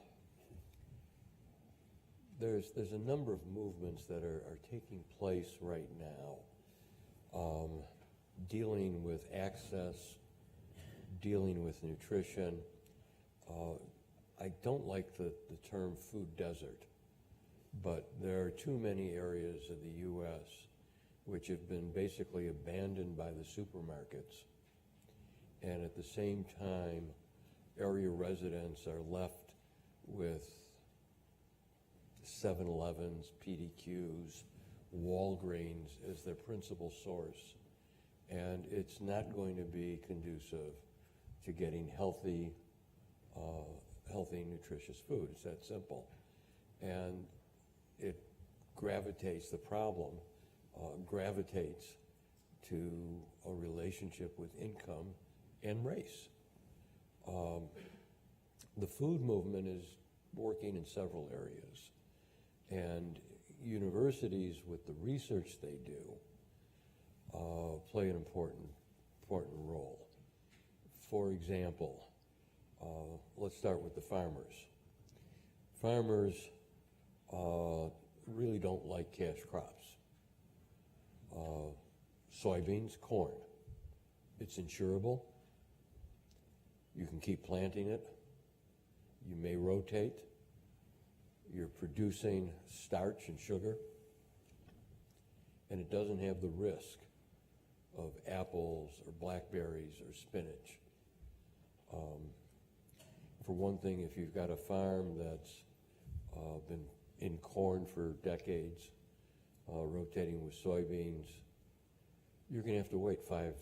there's a number of movements that are taking place right now, dealing with access, dealing with nutrition. I don't like the term food desert, but there are too many areas of the U.S. which have been basically abandoned by the supermarkets, and at the same time, area residents are left with 7-Elevens, PDQs, Walgreens as their principal source. And it's not going to be conducive to getting healthy, nutritious food. It's that simple. And it gravitates, the problem gravitates to a relationship with income and race. The food movement is working in several areas. And universities, with the research they do, play an important role. For example, let's start with the farmers. Farmers really don't like cash crops. Soybeans, corn. It's insurable. You can keep planting it. You may rotate. You're producing starch and sugar, and it doesn't have the risk of apples or blackberries or spinach. For one thing, if you've got a farm that's been in corn for decades, rotating with soybeans, you're going to have to wait 5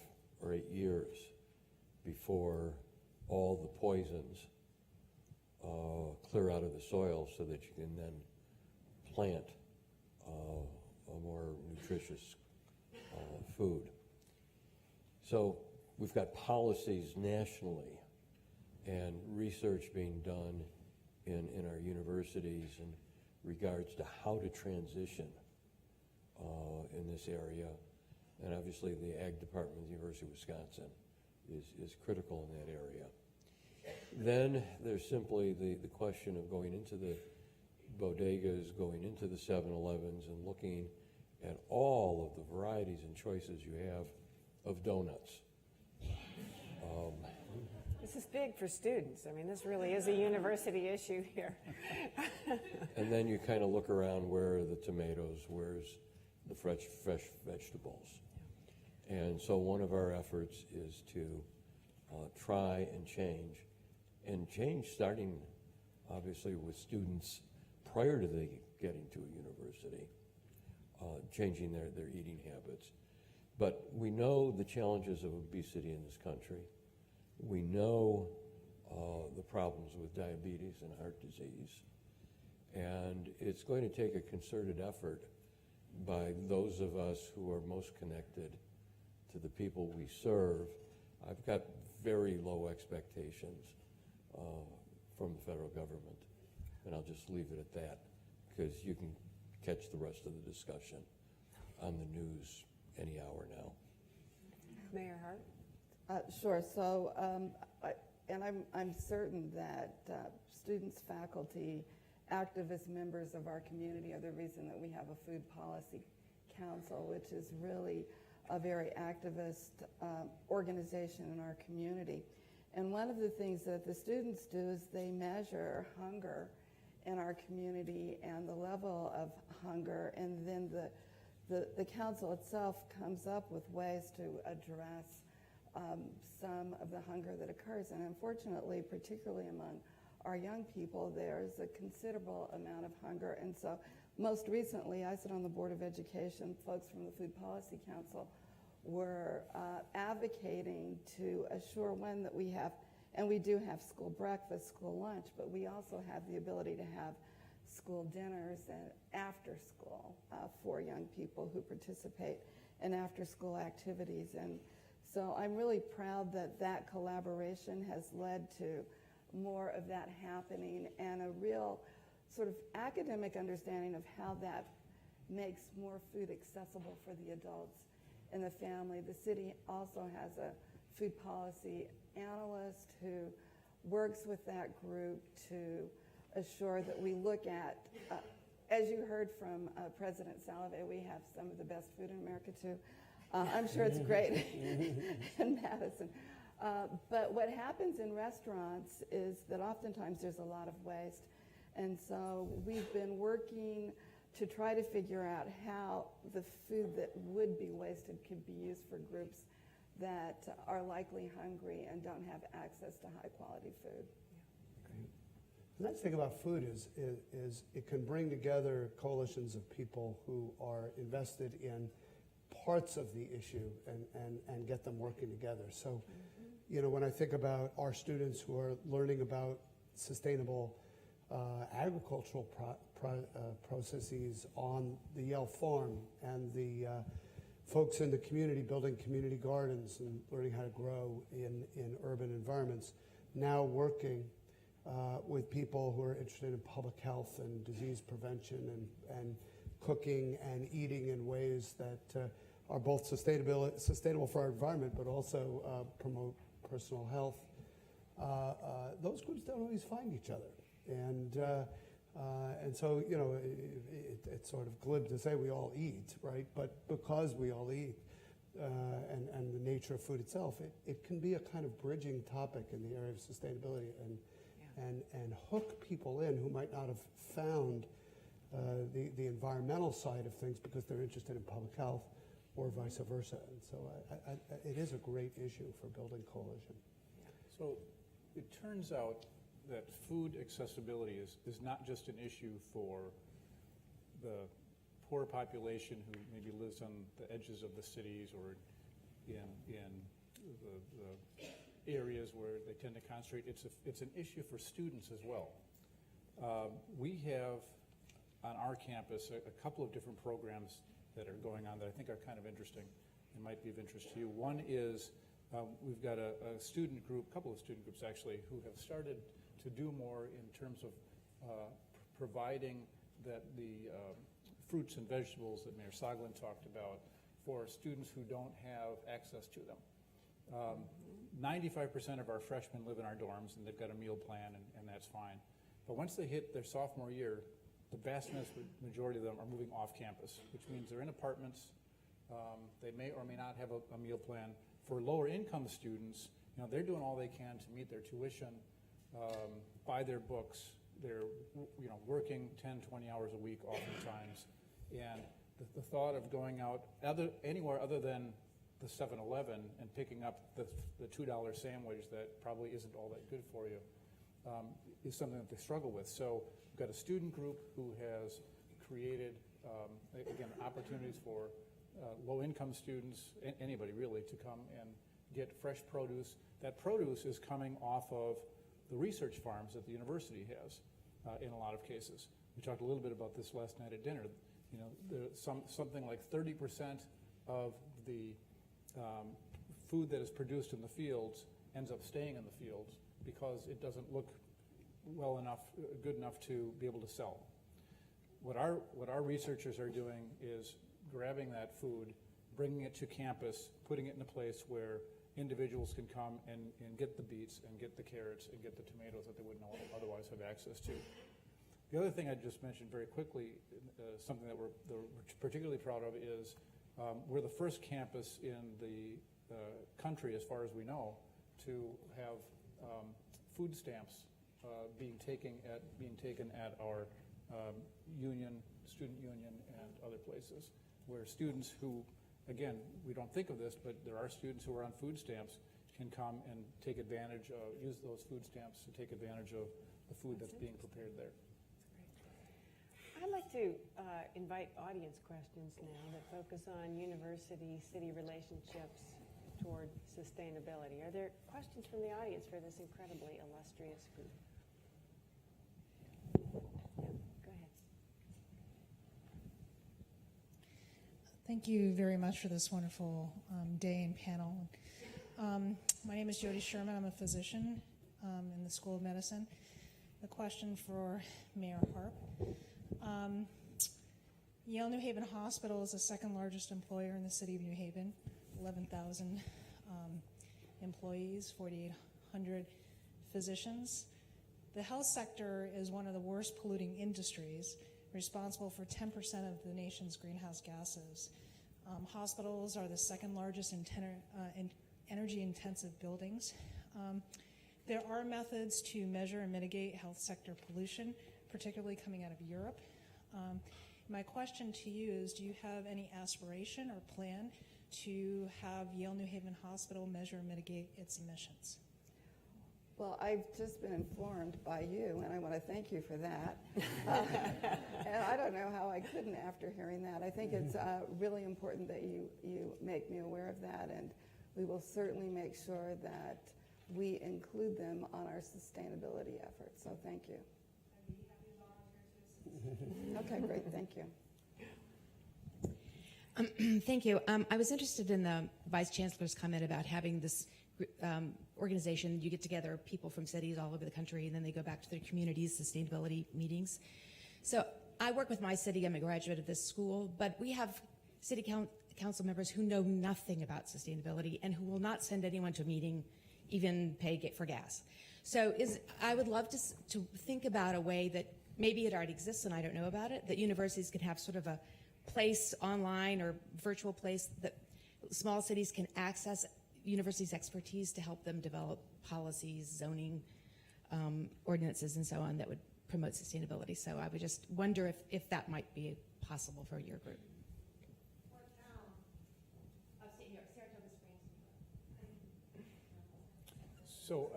or 8 years before all the poisons clear out of the soil so that you can then plant a more nutritious food. So we've got policies nationally and research being done in our universities in regards to how to transition in this area. And obviously the Ag Department of the University of Wisconsin is critical in that area. Then there's simply the question of going into the bodegas, going into the 7-Elevens and looking at all of the varieties and choices you have of donuts. This is big for students. I mean, this really is a university issue here. And then you kind of look around, where are the tomatoes, where's the fresh vegetables? And so one of our efforts is to try and change starting obviously with students prior to they getting to a university, changing their eating habits. But we know the challenges of obesity in this country. We know the problems with diabetes and heart disease. And it's going to take a concerted effort by those of us who are most connected to the people we serve. I've got very low expectations from the federal government, and I'll just leave it at that, because you can catch the rest of the discussion on the news any hour now. Mayor Hart? Sure. So, I'm certain that students, faculty, activist members of our community are the reason that we have a food policy council, which is really a very activist organization in our community. And one of the things that the students do is they measure hunger in our community and the level of hunger, and then the council itself comes up with ways to address some of the hunger that occurs. And unfortunately, particularly among our young people, there's a considerable amount of hunger. And so most recently, I sit on the Board of Education. Folks from the Food Policy Council were advocating to assure, one, that we have, and we do have school breakfast, school lunch, but we also have the ability to have school dinners and after school for young people who participate in after school activities. And so I'm really proud that that collaboration has led to more of that happening and a real sort of academic understanding of how that makes more food accessible for the adults in the family. The city also has a food policy analyst who works with that group to assure that we look at, as you heard from President Saliva, we have some of the best food in America too. I'm sure it's great in Madison. But what happens in restaurants is that oftentimes there's a lot of waste. And so we've been working to try to figure out how the food that would be wasted could be used for groups that are likely hungry and don't have access to high quality food. The nice thing about food is it can bring together coalitions of people who are invested in parts of the issue and get them working together. So, you know, when I think about our students who are learning about sustainable agricultural processes on the Yale farm, and the folks in the community building community gardens and learning how to grow in urban environments, now working with people who are interested in public health and disease prevention and cooking and eating in ways that are both sustainable for our environment, but also promote personal health. Those groups don't always find each other. And so, you know, it's sort of glib to say we all eat, right? But because we all eat, and the nature of food itself, it can be a kind of bridging topic in the area of sustainability and hook people in who might not have found the environmental side of things because they're interested in public health, or vice versa. And so it is a great issue for building coalition. So it turns out that food accessibility is not just an issue for the poor population who maybe lives on the edges of the cities or in the areas where they tend to concentrate. It's an issue for students as well. We have on our campus a couple of different programs that are going on that I think are kind of interesting and might be of interest to you. One is we've got a student group, a couple of student groups actually, who have started to do more in terms of providing that the fruits and vegetables that Mayor Soglin talked about for students who don't have access to them. 95% of our freshmen live in our dorms, and they've got a meal plan, and that's fine. But once they hit their sophomore year, the vast majority of them are moving off campus, which means they're in apartments. They may or may not have a meal plan. For lower income students, they're doing all they can to meet their tuition, buy their books. They're working 10, 20 hours a week oftentimes. And the thought of going out anywhere other than the 7-Eleven and picking up the $2 sandwich that probably isn't all that good for you is something that they struggle with. So we've got a student group who has created, again, opportunities for low-income students, anybody really, to come and get fresh produce. That produce is coming off of the research farms that the university has in a lot of cases. We talked a little bit about this last night at dinner. Something like 30% of the food that is produced in the fields ends up staying in the fields because it doesn't look good enough to be able to sell. What our researchers are doing is grabbing that food, bringing it to campus, putting it in a place where individuals can come and get the beets and get the carrots and get the tomatoes that they wouldn't otherwise have access to. The other thing I'd just mention very quickly, something that we're particularly proud of is we're the first campus in the country, as far as we know, to have food stamps being taken at our student union and other places, where students who, again, we don't think of this, but there are students who are on food stamps can come and take advantage of, use those food stamps to take advantage of the food that's being prepared there. I'd like to invite audience questions now that focus on university-city relationships toward sustainability. Are there questions from the audience for this incredibly illustrious group? Yeah, go ahead. Thank you very much for this wonderful day and panel. My name is Jody Sherman. I'm a physician in the School of Medicine. A question for Mayor Hart. Yale New Haven Hospital is the second largest employer in the city of New Haven, 11,000 employees, 4,800 physicians. The health sector is one of the worst polluting industries, responsible for 10% of the nation's greenhouse gases. Hospitals are the second largest in energy-intensive buildings. There are methods to measure and mitigate health sector pollution, particularly coming out of Europe. My question to you is, do you have any aspiration or plan to have Yale New Haven Hospital measure and mitigate its emissions? Well, I've just been informed by you, and I want to thank you for that. And I don't know how I couldn't after hearing that. I think it's really important that you make me aware of that, and we will certainly make sure that we include them on our sustainability efforts. So thank you. Okay, great. Thank you. Thank you. I was interested in the Vice Chancellor's comment about having this organization. You get together people from cities all over the country, and then they go back to their communities' sustainability meetings. So I work with my city. I'm a graduate of this school, but we have city council members who know nothing about sustainability and who will not send anyone to a meeting, even pay for gas. So I would love to think about a way that maybe it already exists and I don't know about it, that universities can have sort of a place online or virtual place that small cities can access universities' expertise to help them develop policies, zoning, ordinances, and so on that would promote sustainability. So I would just wonder if that might be possible for your group. Or town. Upstate New York, Saratoga Springs. So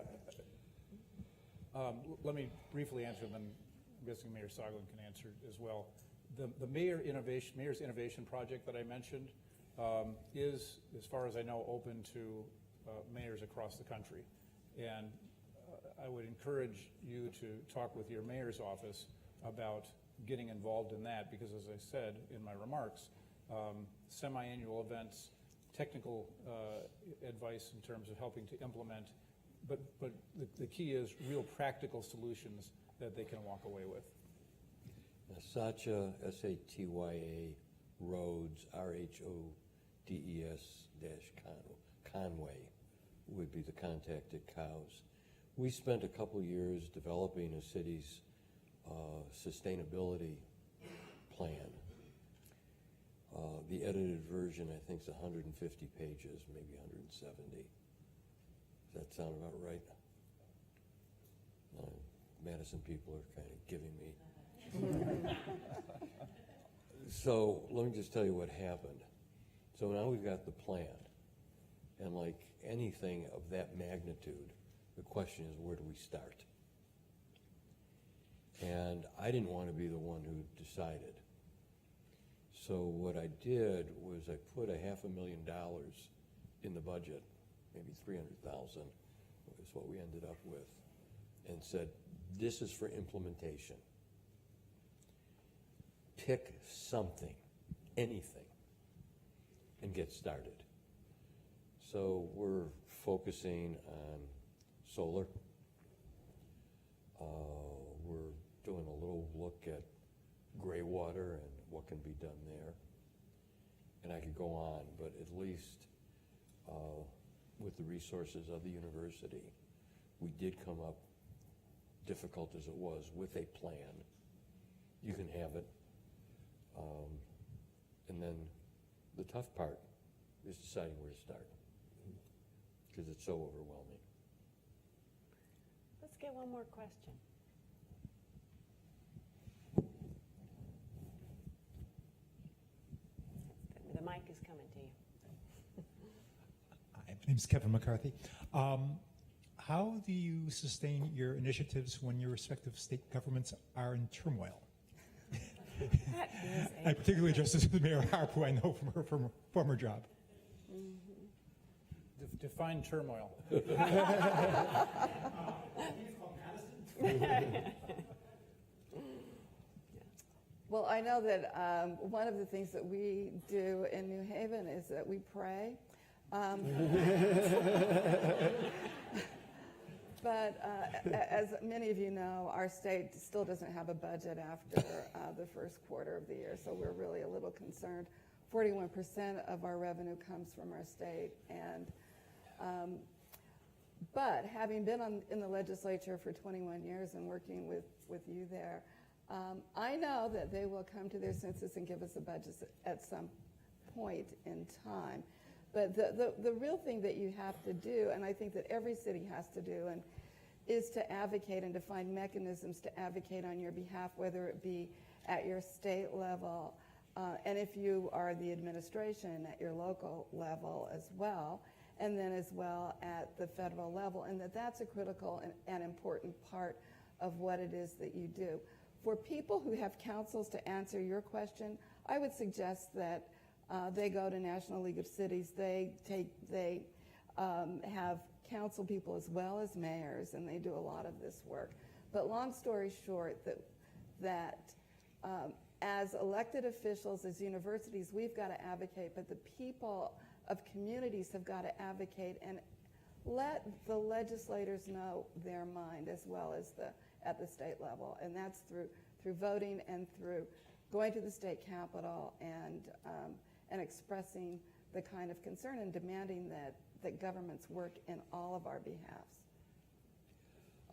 let me briefly answer, and then I'm guessing Mayor Soglin can answer as well. The Mayor's Innovation Project that I mentioned is, as far as I know, open to mayors across the country. And I would encourage you to talk with your mayor's office about getting involved in that, because as I said in my remarks, semi-annual events, technical advice in terms of helping to implement, but the key is real practical solutions that they can walk away with. Satya, Satya, Rhodes, RHODES Conway would be the contacted cows. We spent a couple years developing a city's sustainability plan. The edited version, I think, is 150 pages, maybe 170. Does that sound about right? Madison people are kind of giving me. So let me just tell you what happened. So now we've got the plan. And like anything of that magnitude, the question is, where do we start? And I didn't want to be the one who decided. So what I did was I put $500,000 in the budget, maybe $300,000 is what we ended up with, and said, this is for implementation. Pick something, anything, and get started. So we're focusing on solar. We're doing a little look at gray water and what can be done there. And I could go on, but at least with the resources of the university, we did come up, difficult as it was, with a plan. You can have it. And then the tough part is deciding where to start, because it's so overwhelming. Let's get one more question. The mic is coming to you. Hi, my name is Kevin McCarthy. How do you sustain your initiatives when your respective state governments are in turmoil? That is I particularly address this to Mayor Harp, who I know from her former job. Define turmoil. Well, I know that one of the things that we do in New Haven is that we pray. But as many of you know, our state still doesn't have a budget after the first quarter of the year, so we're really a little concerned. 41% of our revenue comes from our state, and but having been in the legislature for 21 years and working with you there, I know that they will come to their senses and give us a budget at some point in time. But the real thing that you have to do, and I think that every city has to do, and is to advocate and to find mechanisms to advocate on your behalf, whether it be at your state level, and if you are the administration, at your local level as well, and then as well at the federal level, and that's a critical and important part of what it is that you do. For people who have councils to answer your question, I would suggest that they go to National League of Cities. They have council people as well as mayors, and they do a lot of this work. But long story short, that as elected officials, as universities, we've got to advocate, but the people of communities have got to advocate and let the legislators know their mind as well as at the state level, and that's through voting and through going to the state capitol and expressing the kind of concern and demanding that governments work in all of our behalfs.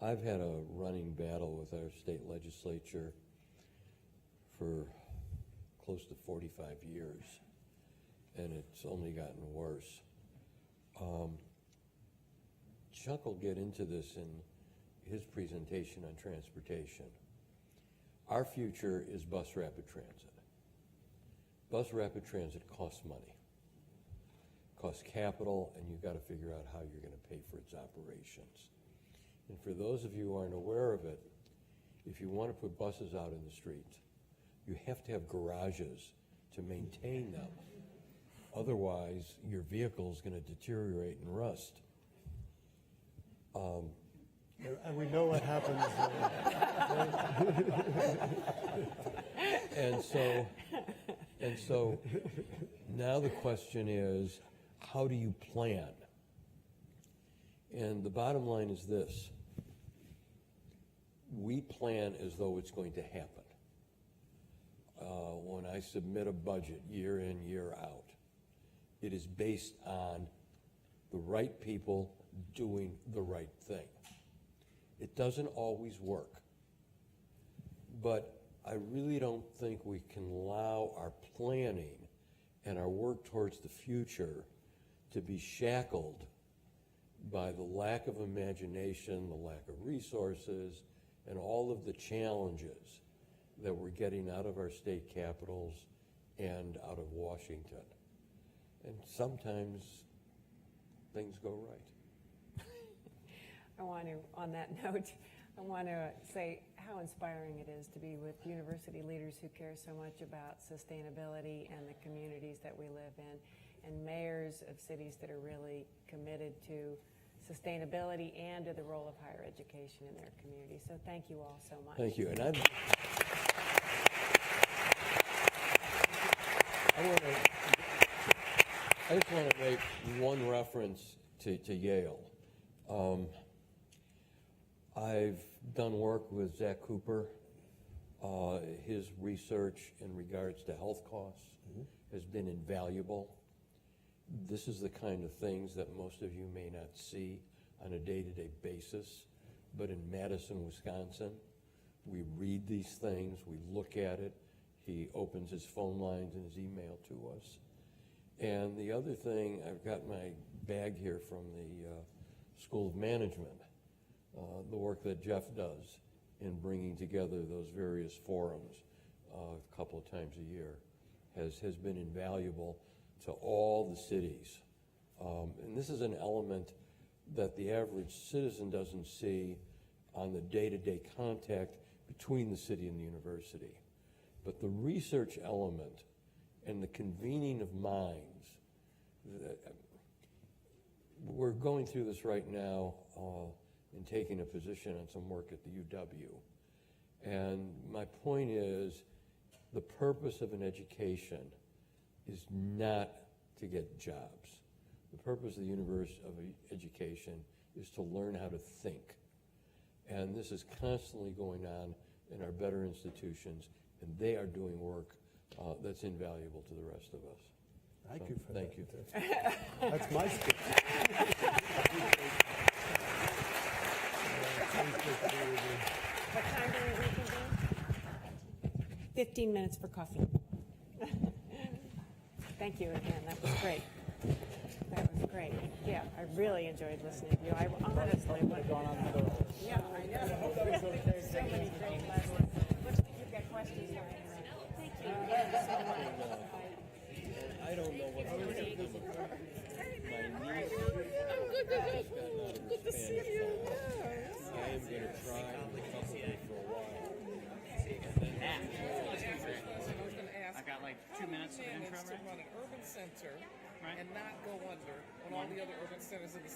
I've had a running battle with our state legislature for close to 45 years, and it's only gotten worse. Chuck will get into this in his presentation on transportation. Our future is bus rapid transit. Bus rapid transit costs money, costs capital, and you've got to figure out how you're going to pay for its operations. And for those of you who aren't aware of it, if you want to put buses out in the street, you have to have garages to maintain them. Otherwise, your vehicle is going to deteriorate and rust. And we know what happens. And so now the question is, how do you plan? And the bottom line is this: we plan as though it's going to happen. when I submit a budget year in, year out, it is based on the right people doing the right thing. It doesn't always work, but I really don't think we can allow our planning and our work towards the future to be shackled by the lack of imagination, the lack of resources, and all of the challenges that we're getting out of our state capitals and out of Washington. And sometimes things go right. I want to, on that note, I want to say how inspiring it is to be with university leaders who care so much about sustainability and the communities that we live in, and mayors of cities that are really committed to sustainability and to the role of higher education in their community. So thank you all so much. Thank you. And I just want to make one reference to Yale. I've done work with Zach Cooper. His research in regards to health costs has been invaluable. This is the kind of things that most of you may not see on a day-to-day basis, but in Madison, Wisconsin, we read these things, we look at it. He opens his phone lines and his email to us. And the other thing, I've got my bag here from the School of Management, the work that Jeff does in bringing together those various forums a couple of times a year has been invaluable to all the cities. And this is an element that the average citizen doesn't see on the day-to-day contact between the city and the university. But the research element and the convening of minds, we're going through this right now in taking a position on some work at the UW. And my point is, the purpose of an education is not to get jobs. The purpose of the University of Education is to learn how to think. And this is constantly going on in our better institutions, and they are doing work that's invaluable to the rest of us. Thank you for Thank that. you. That's my speech. What time do we reconvene? 15 minutes for coffee. Thank you again. That was great. That was great. Yeah, I really enjoyed listening to you. I honestly would. Yeah, I know. So many great lessons. Looks like you've got questions. Thank you. So much. I don't know what my niece has Good to see you. I am going to try and recover her for a while. I got like 2 minutes of intro, to right? run an urban center Right. and not go under when all the other urban centers in the